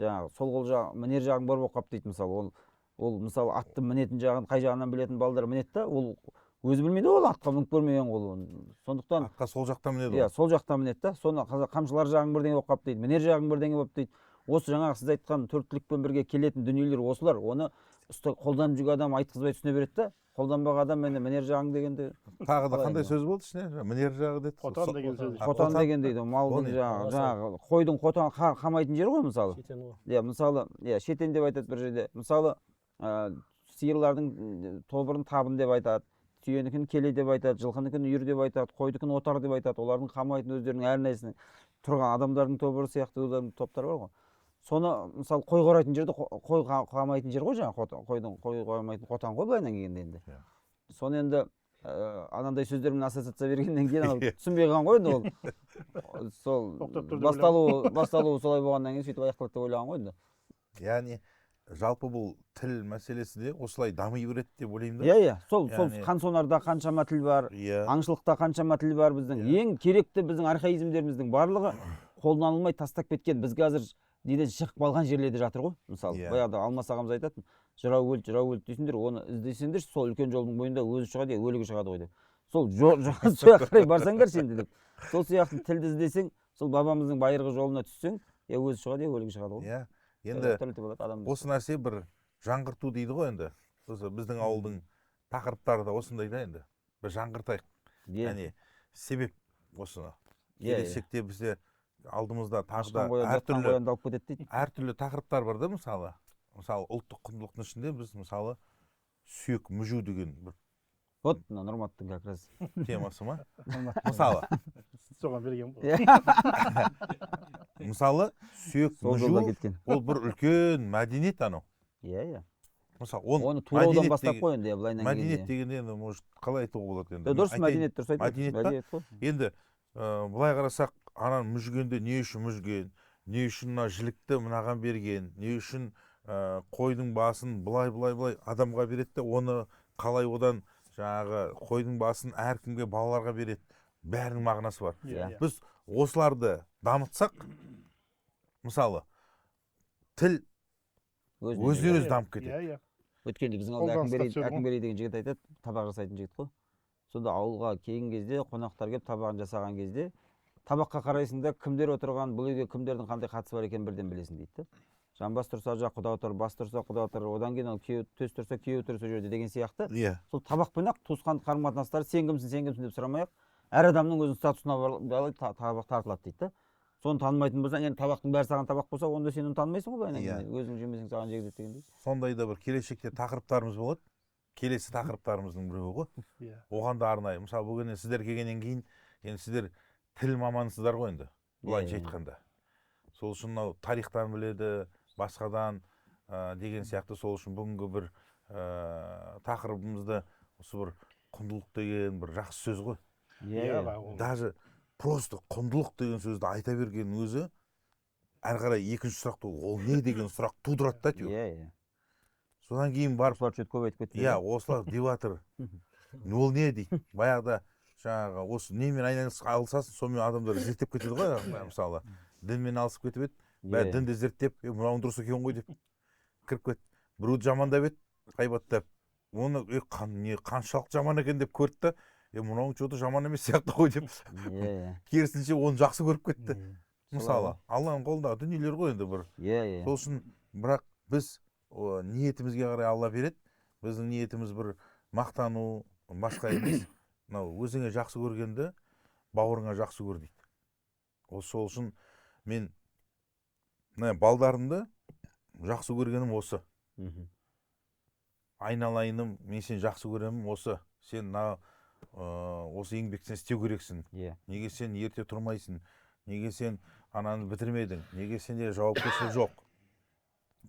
Жаңағы сол қол жағы мінер жағың бар болып қап дейді мысалы. Ол мысалы атты мінетін жағын қай жағынан білетін балдар мінет та, ол өзі білмейді ғой ол атқа мініп көрмеген ғой ол. Сондықтан Атқа сол жақтан мінеді иә, ғой. сол жақтан мінеді да. Соны қамшылар жағың бірдеңе болып қалып дейді, мінер жағың бірдеңе болып дейді. Осы жаңағы сіз айтқан төрттілікпен бірге келетін дүниелер осылар. Оны қолданып жүрген адам айтқызбай түсіне береді да. Қолданбаған адам мінер жағың дегенде Тағы да қалай қандай енді? сөз болды ішіне? Мінер жағы деді. Қотан деген сөз. қотан деген дейді. Малдың Оны- жаңағы қойдың қотан қамайтын жері ғой мысалы. Шетен ғой. Иә, мысалы, иә, шетен деп айтады бір жерде. Мысалы, сиырлардың тобырын табын деп айтады. Түйенікін келе деп айтады, жылқыныкін үйір деп айтады, қойдыкін отар деп айтады. Олардың қамайтын өздерінің әр нәрсесін тұрған адамдардың тобыры сияқты өздерінің топтары бар ғой. Соны мысалы қой қорайтын жерде қой қамайтын жер ғой жаңағы қойдың қой қоймайтын қотан ғой былайынан келгенде енді. Иә. Соны енді анандай сөздермен ассоциация бергеннен кейін анау түсінбей қалған ғой енді ол. Сол Тоқтап тұр деп басталуы солай болғаннан кейін сөйтіп аяқталады деп ойлаған ғой енді. Яғни жалпы бұл тіл мәселесі де осылай дами береді деп ойлаймын да. Иә, сол Яғни- қансонарда қаншама тіл бар, Иә. аңшылықта қаншама тіл бар біздің. Ең керекті біздің архаизмдеріміздің барлығы қолданылмай тастап кеткен. Біз қазір неден шығып қалған жерлерде жатыр ғой. Мысалы, Иә. баяғыда Алмас ағамыз айтатын, жырау өлді дейсіңдер, оны іздесеңдерші, сол үлкен жолдың бойында өзі шығады, өлігі шығады ғой деп. Сол сол жаққа қарай барсаңдаршы енді деп. Сол сияқты тілді іздесең, сол бабамыздың байырғы жолына түссең, өзі шығады, өлігі шығады ғой. Иә. Енді Тірілтіп алады адам. осы нәрсе бір жаңғырту дейді ғой енді. Осы біздің ауылдың тақырыптары да осындай да енді. Бір жаңғыртайық. Иә. Яғни себеп осыны. Иә, Келешекте бізде алдымызда тағы Ашқан да қоянды атқан қоянды алып кетеді дейді. әртүрлі тақырыптар бар да мысалы. Мысалы ұлттық құндылықтың ішінде біз мысалы сүйек мүжу деген бір Вот, мына Нұрматтың как раз. темасы ма? Мысалы, Соған берген ғой. мысалы сүйек Сол жолда мүжу кеткен. ол бір үлкен мәдениет анау. Иә. Мысалы Оны тураудан бастап қой енді, былайынан мәдениет келгенде. дегенде енді может қалай айтуға болады енді. Дұрыс, Айтайын. мәдениет дұрыс айтады. Мәдениет па? Мәдениет қой. Енді былай қарасақ ананы мүжгенде не үшін мүжген, не үшін мына жілікті мынаған берген, не үшін қойдың басын былай адамға береді де оны қалай одан жаңағы қойдың басын әркімге балаларға береді. Бәрінің мағынасы бар. Иә. Біз осыларды дамытсақ, мысалы тіл өзінен өзі дамып кетеді. Иә. Өткенде біздің ауылда Қолданыстан түседі ғой. Әкімберей деген жігіт айтады, табақ жасайтын жігіт қой. Сонда ауылға келген кезде, қонақтар келіп табағын жасаған кезде, табаққа қарайсың да кімдер отырған, бұл үйге кімдердің қандай қатысы бар екенін бірден білесің дейді. Жамбас тұрса жақ құда отыр, бас тұрса құда отыр, одан кейін күйеу төс тұрса күйеу тұр сол жерде деген сияқты. Иә. Сол табақпен ақ туысқандық қарым қатынастары сен кімсің деп сұрамай ақ әр адамның өзінің статусына байлай табақ тартылады дейді да. Соны танымайтын болсаң, енді табақтың бәрі саған табақ болса, онда сен оны танымайсың ғой былайынан Иә. келгенде. Өзің жемесең саған жегізеді дегендей. Сондай да бір келешекте тақырыптарымыз болады. Келесі тақырыптарымыздың біреуі ғой. Иә. Оған да арнайы. Мысалы бүгін сіздер келгеннен кейін, енді сіздер тіл маманысыздар ғой енді. Былайша Иә. айтқанда. Сол үшін мынау тарихтан біледі, басқадан деген сияқты сол үшін бүгінгі бір тақырыбымызды осы бір құндылық деген бір жақсы сөз ғой. Иә. Даже просто құндылық деген сөзді айта берген өзі әрі қарай екінші сұрақты ол не деген сұрақ тудырады да әйтеуір. Иә. Содан кейін барып Осылар что-то көп айтып кетті. иә осылар деп жатыр. Ол не дейді? Баяғыда жаңағы осы немен айналысасың, сонымен адамдар зерттеп кетеді ғой мысалы. Дінмен алысып кетіп еді, бәрі дінді зерттеп, мынауың дұрыс екен ғой деп кіріп кетті. Біреуді жамандап еді, ғайбаттап. Оны қаншалық жаман екен деп көрді да, мынауың что-то жаман емес сияқты ғой деп. Иә. Керісінше оны жақсы көріп кетті. Мысалы, Алланың қолындағы дүниелер ғой енді бір. Иә. Сол үшін бірақ біз ниетімізге қарай Алла береді. Біздің ниетіміз бір мақтану, басқа емес. Мынау өзіңе жақсы көргенді бауырыңа жақсы көр дейді. Сол үшін мен балдарымды жақсы көргенім осы. Айналайыным, мен сен жақсы көремін осы. Сен осы еңбексен істеу керексің. Неге сен ерте тұрмайсың? Неге сен ананы бітірмедің? Неге сенде жауапкершілік жоқ?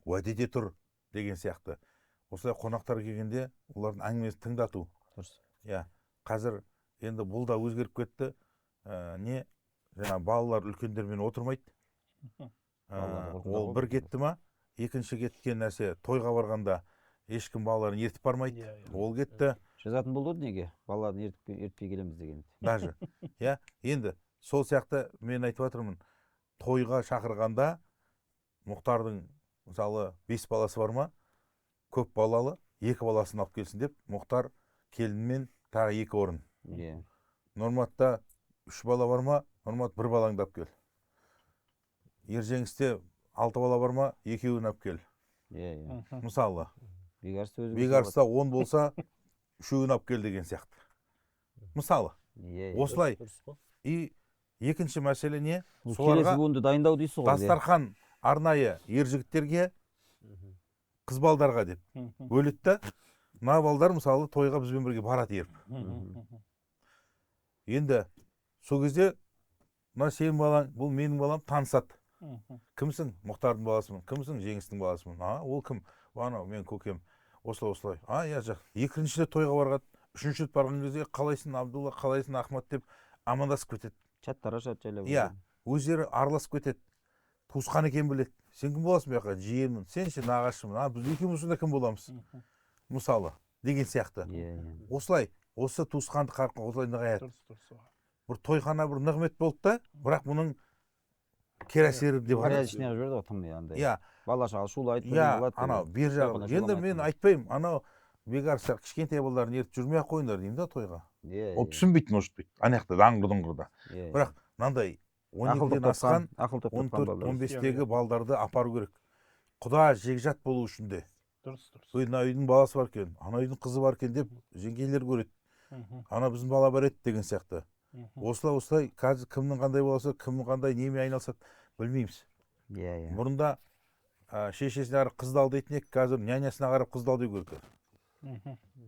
Уәдеде тұр деген сияқты. Осылай қонақтар келгенде олардың әңгімесін тыңдату. Иә, қазір енді бұл да өзгеріп кетті. Жаңа балалар үлкендермен отырмайды. Ол бір кетті ма, екінші кеткен нәрсе тойға барғанда ешкім балаларын ертіп бармайды. Ол кетті. Жазатын болды неге? Балаларын ертпей келеміз деген. Даже. Иә, енді сол сияқты мен айтып жатырмын. Тойға шақырғанда Мұхтардың мысалы 5 баласы бар ма? Көп балалы, 2 баласын алып келсін деп Мұхтар келінмен тағы 2 орын. Иә. Норматта 3 бала бар ма, Нормат 1 балаңды алып кел. Ержеңісте 6 бала бар ма, 2-ін алып кел. Иә. Мысалы, Бекарыс өзі. Бекарыста 10 болса, 3-ін алып кел деген сияқты. Мысалы, Иә. осылай. Дұрыс қой. И екінші мәселе не? Келесі Соларға буынды дайындау дейсіз ғой. дастархан арнайы ер жігіттерге, қыз балдарға деп бөледі да, мына балдар мысалы тойға бізбен бірге барады еріп. Енді сол кезде мына сенің балаң, бұл менің балам танысады. Кімсің? Мұхтардың баласымын. Кімсің? Жеңістің баласымын. Ол кім? Анау мен көкем. Осылай. Я жақ. Екіншіде тойға барған, үшінші рет барған кезде қалайсың Абдулла, қалайсың Ахмат деп амандасып кетеді. Чаттар ашады жайлап. Иә, өздері араласып кетеді. Туысқан екен біледі. Сен кім боласың бұл жаққа? Жиенмін. Сен ше нағашымын. Біз екеуміз сонда кім боламыз? Мысалы, деген сияқты. Иә. Осылай, осы туысқанды қарқын осылай нығаяды. Дұрыс. Бір тойхана бір нығмет болды да, бірақ бұның кері әсері деп Порядочный қылып жіберді ғой тым андай. Иә, Бала шаға шулайды. анау бер жағы. Енді мен айтпаймын, анау Бекарыстар кішкентай балаларын ертіп жүрмей ақ қойыңдар деймін да тойға. Ол түсінбейді, может быть. Ана жақта даңғыр-дұңғырда. Бірақ мынандай 12-ден асқан 14-15-тегі балдарды апару керек. Құда жекжат болу үшін де. Дұрыс. Ана үйдің баласы бар екен, ана үйдің қызы бар екен деп жеңгейлер көреді. Ана біздің бала бар еді деген сияқты. Осылай қазір кімнің қандай болса, кімнің қандай немен айналысады білмейміз. Иә. Бұрында шешесіне қарап қызды ал дейтін ек, қазір нянясына қарап қызды ал деу керек.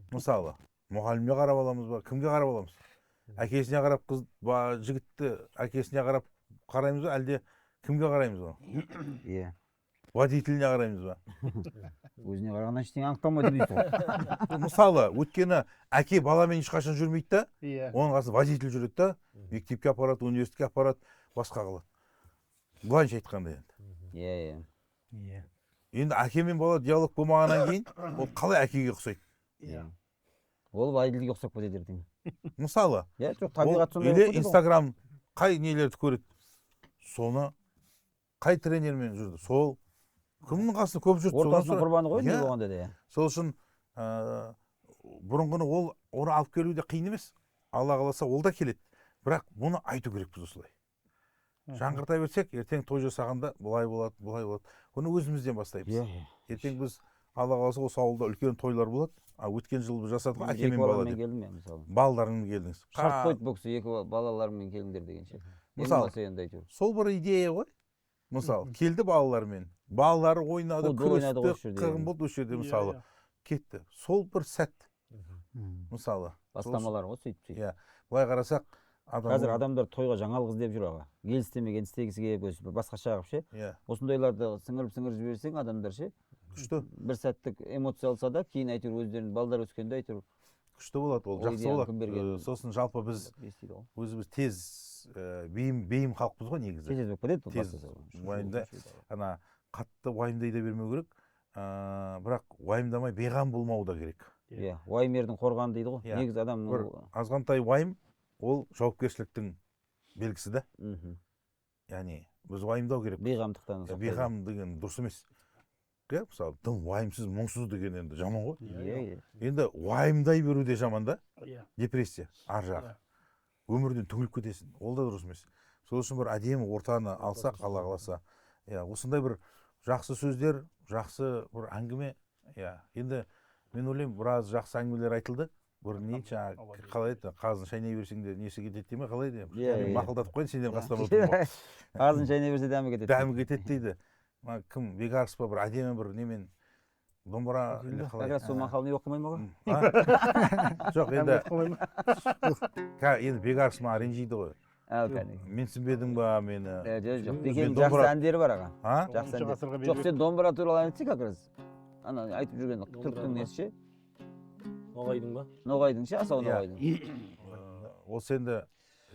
Мысалы, мұғалімге қарап аламыз ба, кімге қарап аламыз? Әкесіне қарап қыз, жігітті әкесіне қарап қараймыз ба, әлде кімге қараймыз ба? Иә. Водителіне қараймыз ба? Өзіне қарағаннан ештеңе анықталмайды дейсіз ғой. Мысалы, өйткені әке баламен ешқашан жүрмейді да, Иә. оның қасында водитель жүреді да, мектепке апарады, университетке апарады, басқа қылады. Былайынша айтқанда енді. Иә. Енді әке мен бала диалог болмағаннан кейін, ол қалай әкеге ұқсайды? Иә. Ол водительге ұқсап кетеді ертең. Мысалы, Иә, жоқ, табиғат сондай. или Инстаграм қай нелерді көреді? Соны қай тренермен жүрді? Сол кімнің қасында көп жүрді? Ортасының құрбаны ғой не Иә. болғанда да. Сол үшін бұрынғыны оны алып келу де қиын емес. Алла қаласа ол да келеді. Бірақ бұны айту керекпіз осылай. Жаңғырта берсек, ертең той жасағанда былай болады. Оны өзімізден бастаймыз. Иә. Ертең біз Алла қаласа осы ауылда үлкен тойлар болады. Өткен жылы біз жасадық әке мен бала деп. келдім мен мысалы. Балаларыңмен келдіңіз. Шарт қойды бұл кісі екі балаларымен келіңдер дегенше. Мысалы, сол бір идея ғой. Мысалы, келді балалармен. Балалары ойнады, күресті, қырғын болды осы жерде мысалы. Кетті. Сол бір сәт. Мысалы. Бастамалар ғой сөйтіп. Иә. Былай қарасақ, қазір адамдар тойға жаңалық іздеп жүр аға. Келістемеген істегісі келіп басқаша қылып ше. Иә. Осындайларды сіңіріп жіберсең адамдар ше. Күшті. Бір сәттік эмоция алса да, кейін әйтеуір өздерінің балдар өскенде әйтеуір күшті болады, ол жақсы болады. Сосын жалпы біз өзіміз тез бейім халықпыз ғой негізі. Тез болып кетеді. Тез уайымда, ана қатты уайымдай да бермеу керек. Бірақ уайымдамай бейғам болмау да керек. Иә, уайым ердің қорғаны дейді ғой. Негізі адамның бір азғантай уайым ол жауапкершіліктің белгісі да. Яғни біз уайымдау керек. Бейғамдықтан. Бейғам деген дұрыс емес. Мысалы, тым уайымсыз, мұңсыз деген енді жаман ғой. Иә. Енді уайымдай беру де жаман да. Депрессия, ар жағы. Өмірден түңіліп кетесің. Ол да дұрыс емес. Сол үшін бір әдемі ортаны алсақ, Алла қаласа. Осындай бір жақсы сөздер, жақсы бір әңгіме. Енді мен ойлаймын, біраз жақсы әңгімелер айтылды. Бір не жаңағы қалай еді, қазын шайнай берсең де несі кетеді дей ме, қалай еді? Мақұлдатып қойын, сендер қастан отырмын. Қазын шайнай берсе дәмі кетеді. Дәмі кетеді дейді. Кім, Бекарыс па бір әдемі бір немен домбыра или қалай? Бекарыс сол мақалын оқымай ма ғой? Жоқ, енді Бекарыс ма ренжиді ғой. Менсінбедің ба мені? Жоқ, Бекенің жақсы әндері бар аға. Жақсы әндері. Жоқ, сен домбыра туралы айтсың как раз. Ана айтып жүрген түріктің несі ше? Ноғайдың ба? Ноғайдың ше, асау Ноғайдың. Осы енді,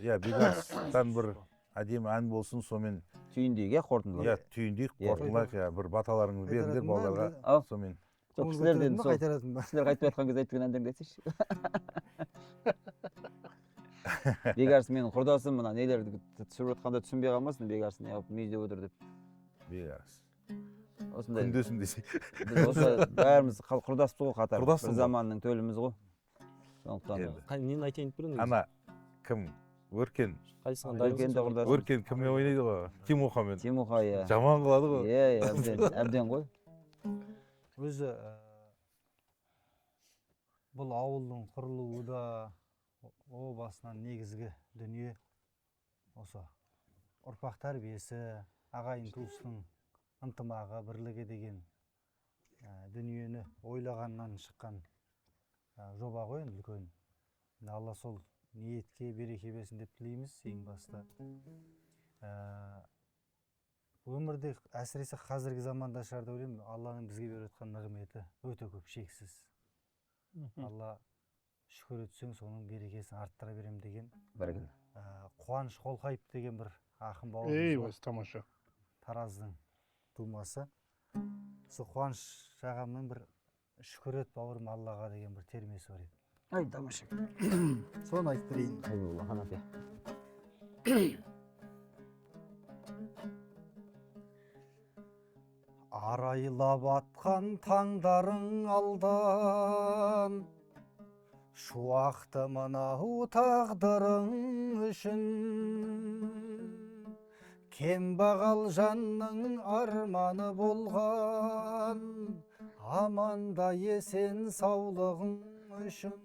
Бекарыстан бір әдемі ән болсын, сонымен түйіндейік, қорытындылайық. Түйіндейік, қорытындылайық, бір баталарыңыз беріңдер балаларға, сонымен. Жоқ, кісілерден сол, кісілер қайтып жатқан кезде айтқан әндеріңді айтсайшы. Бекарыс менің құрдасым, мына нелерді түсіріп жатқанда түсінбей қалмасын, Бекарыс не қылып мүйіздеп отыр деп. Бекарыс. Осындай. Күндесін десе. Біз осы бәріміз құрдаспыз ғой қатар. Құрдаспыз бір заманның төліміз ғой. сондықтан Енді. Нені айтайын деп тұрмын? ана кім өркен Қайсыған Өркенді құрдас. өркен кіммен ойнайды ғой Тимохамен Тимуха, иә. жаман қылады ғой. Әбден ғой. өзі бұл ауылдың құрылуы да о басынан негізгі дүние осы ұрпақ тәрбиесі, ағайын туыстың ынтымағы, бірлігі деген дүниені ойлағаннан шыққан жоба ғой енді үлкен. Алла сол ниетке береке берсін деп тілейміз ең баста. Өмірде әсіресе қазіргі заманда шығар деп ойлаймын, Алланың бізге беріп жатқан нығметі өте көп, шексіз. Алла шүкір етсең, соның берекесін арттыра берем деген. Бәрекелді. Қуаныш Қолқайып деген бір ақын Ей, бауырымыз бар. осы тамаша. Тараздың тумасы. Сол Қуаныш ағамның бір шүкір ет бауырым Аллаға деген бір термесі бар еді. Ай, тамаша. Соны айтып берейін. Хайбулла Ханафия. Арайлап атқан таңдарың алдан, шуақты мынау тағдырың үшін. Кембағал жанның арманы болған, аманда есен саулығың үшін.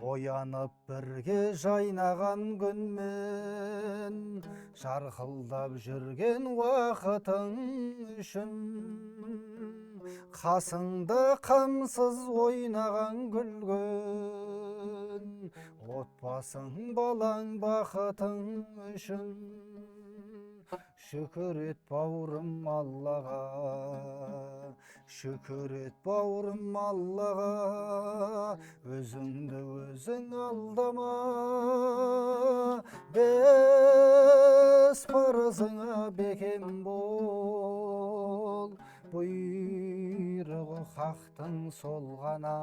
Оянып бірге жайнаған күнмен, жарқылдап жүрген уақытың үшін. Қасыңда қамсыз ойнаған күлген, отбасың балаң бақытың үшін. Шүкір ет бауырым Аллаға, шүкір ет бауырым Аллаға, өзіңді өзің алдама, бес парызыңа бекем бол, бұйрығы хақтың сол ғана,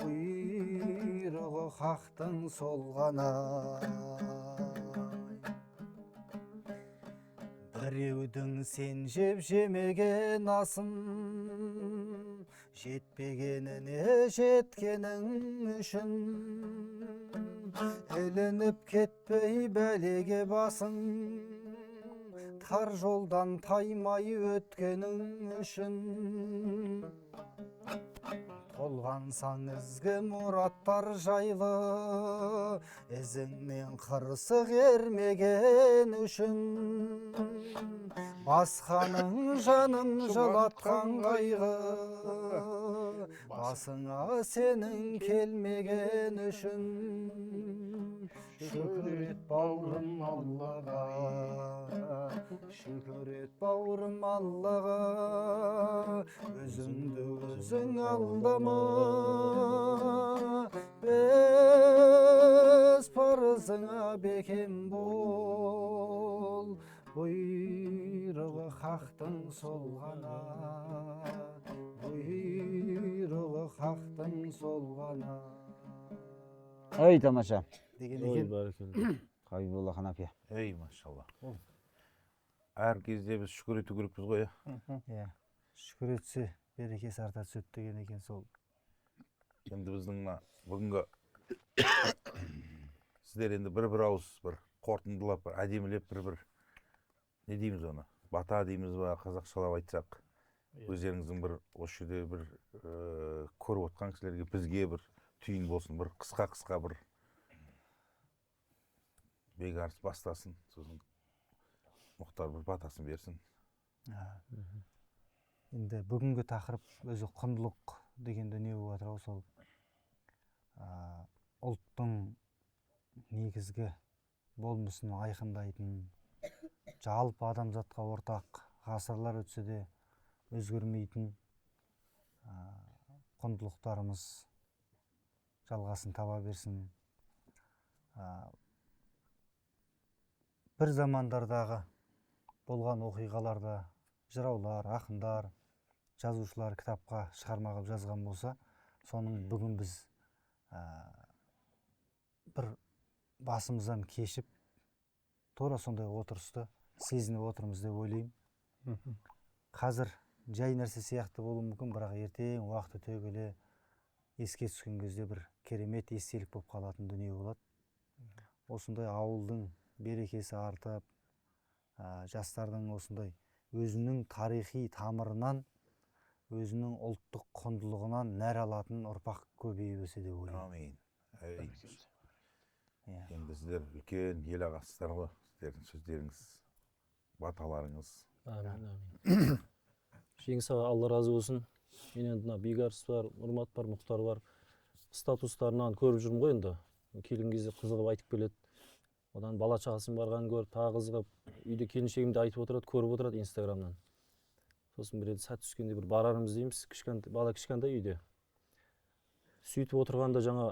бұйрығы хақтың сол ғана. Біреудің сен жеп жемеген асын, жетпегеніне жеткенің үшін. Ілініп кетпей бәлеге басың, тар жолдан таймай өткенің үшін. Толғансаң ізгі мұраттар жайлы, ізіңнен қырсық ермеген үшін. Басқаның жанын жылатқан қайғы, басыңа сенің келмеген үшін. Шүкір ет бауырым Аллаға, шүкір ет бауырым Аллаға, өзіңді өзің алдама, бес парызыңа бекем бол, бұйрығы хақтың сол ғана, бұйрығы хақтың сол ғана. Ой, тамаша. Деген Ой, екен. бәрекелді. Хайбулла Ханафия. Ей, машалла. Әр кезде біз шүкір ету керекпіз ғой. Иә, шүкір етсе берекесі арта түседі деген екен сол. Енді біздің мына бүгінгі сіздер енді бір ауыз бір қорытындылап, бір әдемілеп бір не дейміз оны? Бата дейміз ба, қазақшалап айтсақ. Өздеріңіздің бір осы жерде бір көріп отқан кісілерге бізге бір түйін болсын, бір қысқа бір бекарыс бастасын, сосын Мұхтар бір батасын берсін. Енді бүгінгі тақырып өзі құндылық деген дүние болып жатыр, сол ұлттың негізгі болмысын айқындайтын, жалпы адамзатқа ортақ, ғасырлар өтсе де өзгермейтін құндылықтарымыз жалғасын таба берсін. Бір замандардағы болған оқиғаларда жыраулар, ақындар, жазушылар кітапқа шығарма қылып жазған болса, соның бүгін біз бір басымыздан кешіп, тура сондай отырысты сезініп отырмыз деп ойлаймын. Қазір жай нәрсе сияқты болуы мүмкін, бірақ ертең уақыт өте келе еске түскен кезде бір керемет естелік болып қалатын дүние болады. Осындай ауылдың берекесі артып, жастардың осындай өзінің тарихи тамырынан, өзінің ұлттық құндылығынан нәр алатын ұрпақ көбейіп өсе деп ойлаймын. Амин. Иә. Енді сіздер үлкен ел ағасыздар ғой. Сіздердің сөздеріңіз, баталарыңыз. Әмин. Жеңіс аға, Алла разы болсын. Мен енді мына Бекарыс бар, Нұрмат бар, Мұхтар бар. Статустарынан көріп жүрмін ғой енді. Келген кезде қызығып айтып келеді. Одан бала шағасын барғанын көріп, тағы қызығып, үйде келіншегімді айтып отырады, көріп отырады Инстаграмнан. Сосын бір сәт түскенде бір барарымыз дейміз, бала кішкентай үйде. Сөйтіп отырғанда жаңа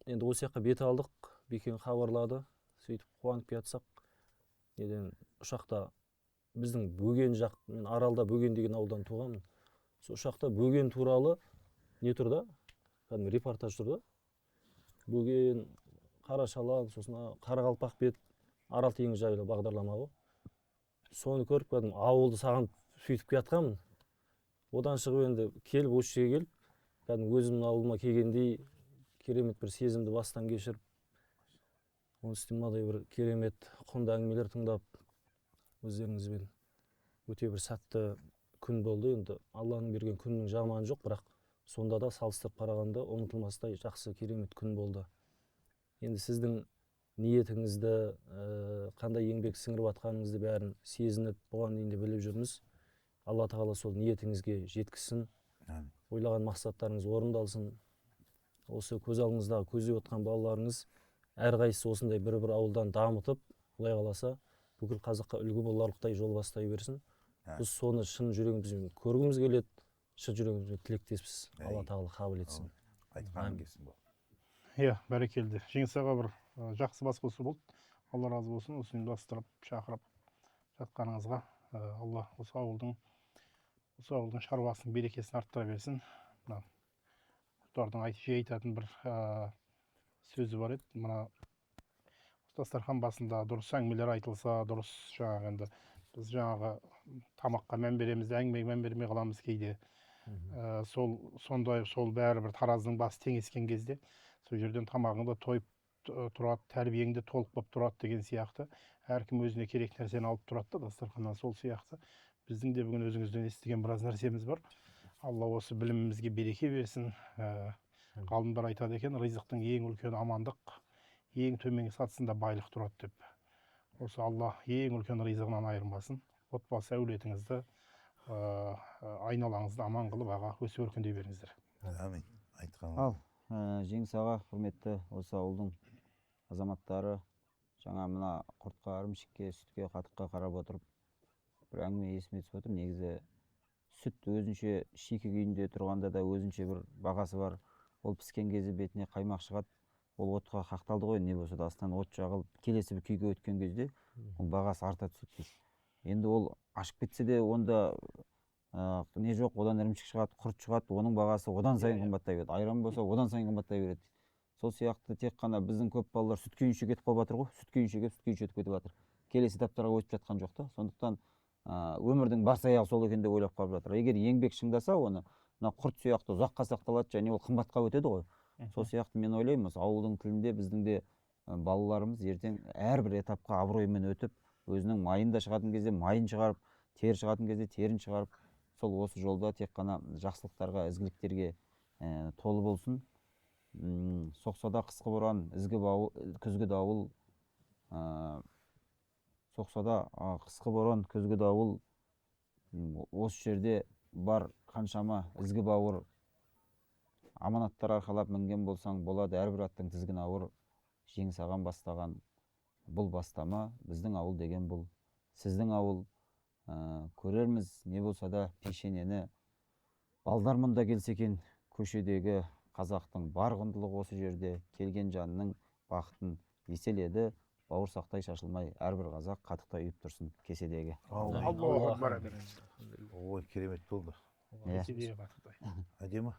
енді осы жаққа бет алдық, Бекең хабарлады. Сөйтіп қуанып жатсақ, неден ұшақта біздің Бөген жақ, мен Аралда Бөген деген ауылдан туғанмын. Сол ұшақта Бөген туралы не тұрды? Кәдімгі репортаж тұрды. Бөген, Қарашалан, сосын Қарақалпақ бет, Арал теңізі жайлы бағдарлама ғой. Соны көріп, кәдімгі ауылды сағынып сөйтіп жатқанмын. Одан шығып енді келіп, осы жерге келіп, кәдімгі өзімнің ауылыма келгендей керемет бір сезімді бастан кешіріп, оның үстіне мынадай бір керемет құнды әңгімелер тыңдап, өздеріңізбен өте бір сәтті күн болды. Енді Алланың берген күннің жаманы жоқ, бірақ сонда да салыстырып қарағанда ұмытылмастай жақсы керемет күн болды. Енді сіздің ниетіңізді, қандай еңбек сіңіріп жатқаныңызды бәрін сезініп, бұған дейін де біліп жүрміз. Алла тағала сол ниетіңізге жеткізсін. Ойлаған мақсаттарыңыз орындалсын. Осы көз алдыңыздағы көздеп отқан балаларыңыз әрқайсысы осындай бір-бір ауылдан дамытып, Құдай қаласа, бүкіл қазаққа үлгі боларлықтай жол бастай берсін. Біз соны шын жүрегімізбен көргіміз келеді, шын жүрегімізбен тілектеспіз. Алла тағала қабыл етсін. Айтқаным келсін бұл. Иә, бәрекелді. Жеңіс аға бір жақсы басқосу болды. Алла разы болсын, осы ұйымдастырып, шақырып жатқаныңызға. Алла осы ауылдың шаруасының берекесін арттыра берсін. Құлдардың айтатын бір сөзі бар еді. Мына дастархан басында дұрыс әңгімелер айтылса, дұрыс жаңағы енді біз жаңағы тамаққа мән береміз, әңгімеге мән бермей қаламыз кейде. Сол бәрі бір таразының басы теңескен кезде сол жерден тамағың да тойып тұрады, тәрбиең де толық болып тұрады деген сияқты. Әркім өзіне керек нәрсені алып тұрады да дастарханнан, сол сияқты. Біздің де бүгін өзіңізден естіген біраз нәрсеміз бар. Алла осы білімімізге береке берсін. Ғалымдар айтады екен, ризықтың ең үлкен амандық, ең төменгі сатысында байлық тұрады деп. Осы Алла ең үлкен ризығынан айырмасын. Отбасы әулетіңізді, айналаңызды аман қылып, аға өсіп өркендей беріңіздер. Амин. Айтқаным. Ал, Жеңіс аға, құрметті осы ауылдың азаматтары, жаңа мына құртқа, ірімшікке, сүтке, қатыққа қарап отырып, бір әңгіме есіме түсіп отыр. Негізі сүт өзінше шикі күйінде тұрғанда да өзінше бір бағасы бар. Ол піскен кезде бетіне қаймақ шығады. Ол отқа қақталды ғой, не болса да астынан от жағылып, келесі бір күйге өткен кезде ол бағасы арта түседі. Енді ол ашып кетсе де онда не жоқ, одан ірімшік шығады, құрт шығады, оның бағасы одан сайын қымбаттай береді. Айран болса одан сайын қымбаттай береді. Сол сияқты тек қана біздің көп балалар сүт күйінше кетіп қалып жатыр ғой, сүт күйінше өтіп кетіп жатыр. Келесі этаптарға өтіп жатқан жоқ та. Сондықтан өмірдің бас аяғы сол екен деп ойлап қалып жатыр. Егер еңбек шыңдаса, оны мына құрт сияқты ұзаққа сақталады, және ол қымбатқа өтеді ғой. Сол сияқты мен ойлаймын, ауылдың тілінде біздің де балаларымыз ертең әрбір этапқа абыроймен өтіп, өзінің майын да шығатын кезде майын шығарып, тер шығатын кезде терін шығарып, сол осы жолда тек қана жақсылықтарға, ізгіліктерге толы болсын. Соқса да қысқы боран, күзгі дауыл, соқса да қысқы боран, күзгі дауыл, осы жерде бар қаншама ізгі бауыр, аманаттар арқалап мінген болсаң болады, әрбір аттың тізгін ауыр. Жеңіс ағам бастаған бұл бастама, біздің ауыл деген бұл сіздің ауыл. Көрерміз не болса да пешенені. Балдар мұнда келсе екен, көшедегі қазақтың бар құндылығы осы жерде, келген жанның бақытын еселеді. Бауырсақтай шашылмай, әрбір қазақ қатықтай үйіп тұрсын кеседегі. Аллаху акбар. Ой, керемет болды. Кеседегі қатықтай. Әдемі.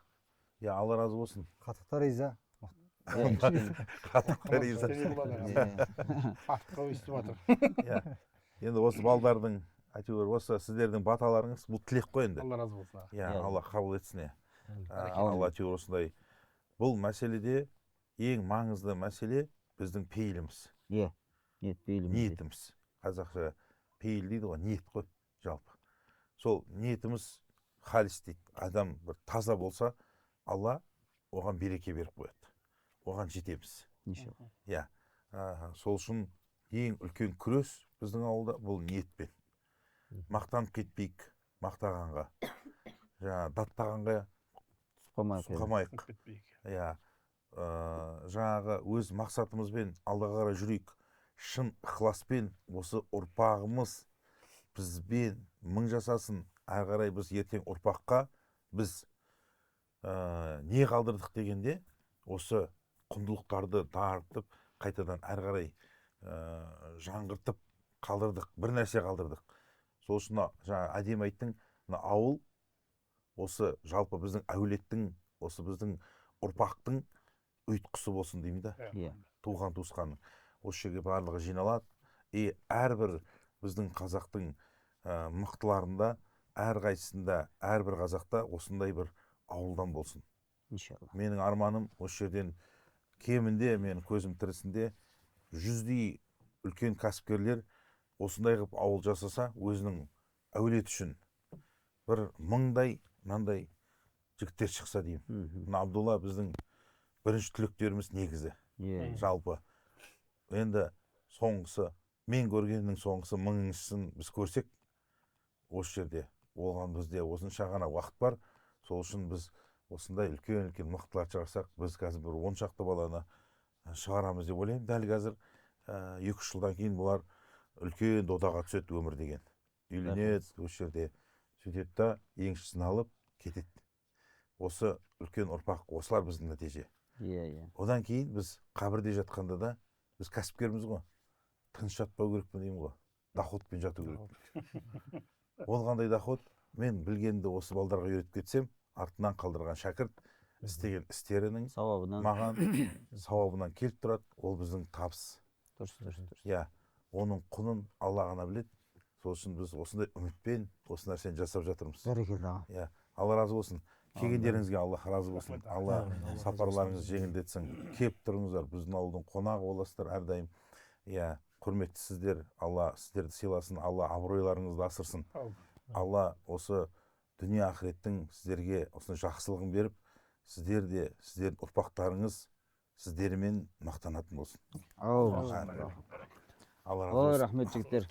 Я, Алла разы болсын. Қатықта риза. Қатықта риза. Қатыққа өстіп жатыр. Енді осы балдардың әйтеуір осы сіздердің баталарыңыз бұл тілек қой енді. Алла разы болсын. Иә, Иә. алла қабыл етсін. Әумин. Алла әйтеуір осындай. Бұл мәселеде ең маңызды мәселе біздің пейіліміз, Иә. Ниет пейіліміз. ниетіміз. Қазақша пейіл дейді ғой, ниет қой жалпы. Сол ниетіміз халис дейді. Адам бір таза болса, алла оған береке беріп қояды. Оған жетеміз. Иншалла. Иә. Сол үшін ең үлкен күрес біздің ауылда бұл ниетпен. Мақтанып кетпейік, мақтағанға. Жаңа даттағанға сұқамайық. Иә. Жаңағы өз мақсатымызбен алдыға қарай жүрейік. Шын ықыласпен осы ұрпағымыз бізбен мың жасасын. Әрі қарай біз ертең ұрпаққа біз не қалдырдық дегенде осы құндылықтарды дарытып, қайтадан әрі қарай жаңғыртып қалдырдық, бір нәрсе қалдырдық. Сол үшін жаңа әдемі айттың, ауыл осы жалпы біздің әулеттің, осы біздің ұрпақтың ұйытқысы болсын деймін да. Иә. Туған туысқанның. Осы жерге барлығы жиналады. Әрбір біздің қазақтың мықтыларында, әрқайсысында, әрбір қазақта осындай бір ауылдан болсын. Иншалла. Менің арманым осы жерден кемінде мен көзім тірісінде 100-дей үлкен кәсіпкерлер осындай қылып ауыл жасаса, өзінің әулет үшін бір 1000-дай мынандай жігіттер шықса деймін. Мына Абдулла біздің бірінші түлектеріміз негізі. Иә. Жалпы. Енді соңғысы, мен көргеннің соңғысы 1000-шісін біз көрсек, осы жерде оған бізде осынша ғана уақыт бар. Сол үшін біз осындай үлкен-үлкен мықтылар шығарсақ, біз қазір бір 10 шақты баланы шығарамыз деп ойлаймын. Дәл қазір 2-3 жылдан кейін бұлар үлкен додаға түседі өмір деген. Үйленеді, осы жерде сөйтеді да еншісін алып кетеді. Осы үлкен ұрпақ, осылар біздің нәтиже. Иә. Одан кейін біз қабірде жатқанда да біз кәсіпкерміз ғой. Тыныш жатпау керекпін деймін ғой. Доходпен жату керек. Ол қандай доход? Мен білгенді осы балдарға үйретіп кетсем, артынан қалдырған шәкірт істеген істерінің Сауабынан. маған сауабынан келіп тұрады. Ол біздің табыс. Дұрыс. Иә, оның құнын Алла ғана біледі. Сол үшін біз осындай үмітпен осы нәрсені жасап жатырмыз. Бәрекелді аға. Иә, Алла разы болсын. Келгендеріңізге Алла разы болсын. Алла сапарларыңызды жеңілдетсін. Кеп тұрыңыздар, біздің ауылдың қонағы боласыздар әрдайым. Иә, құрметті сіздер, Алла сіздерді сыйласын, Алла абыройларыңызды асырсын. Алла осы дүние ақыреттің сіздерге осындай жақсылығын беріп, сіздер де, сіздердің ұрпақтарыңыз сіздермен мақтанатын болсын. Алла Алла разы Ой, болсын. рахмет жігіттер.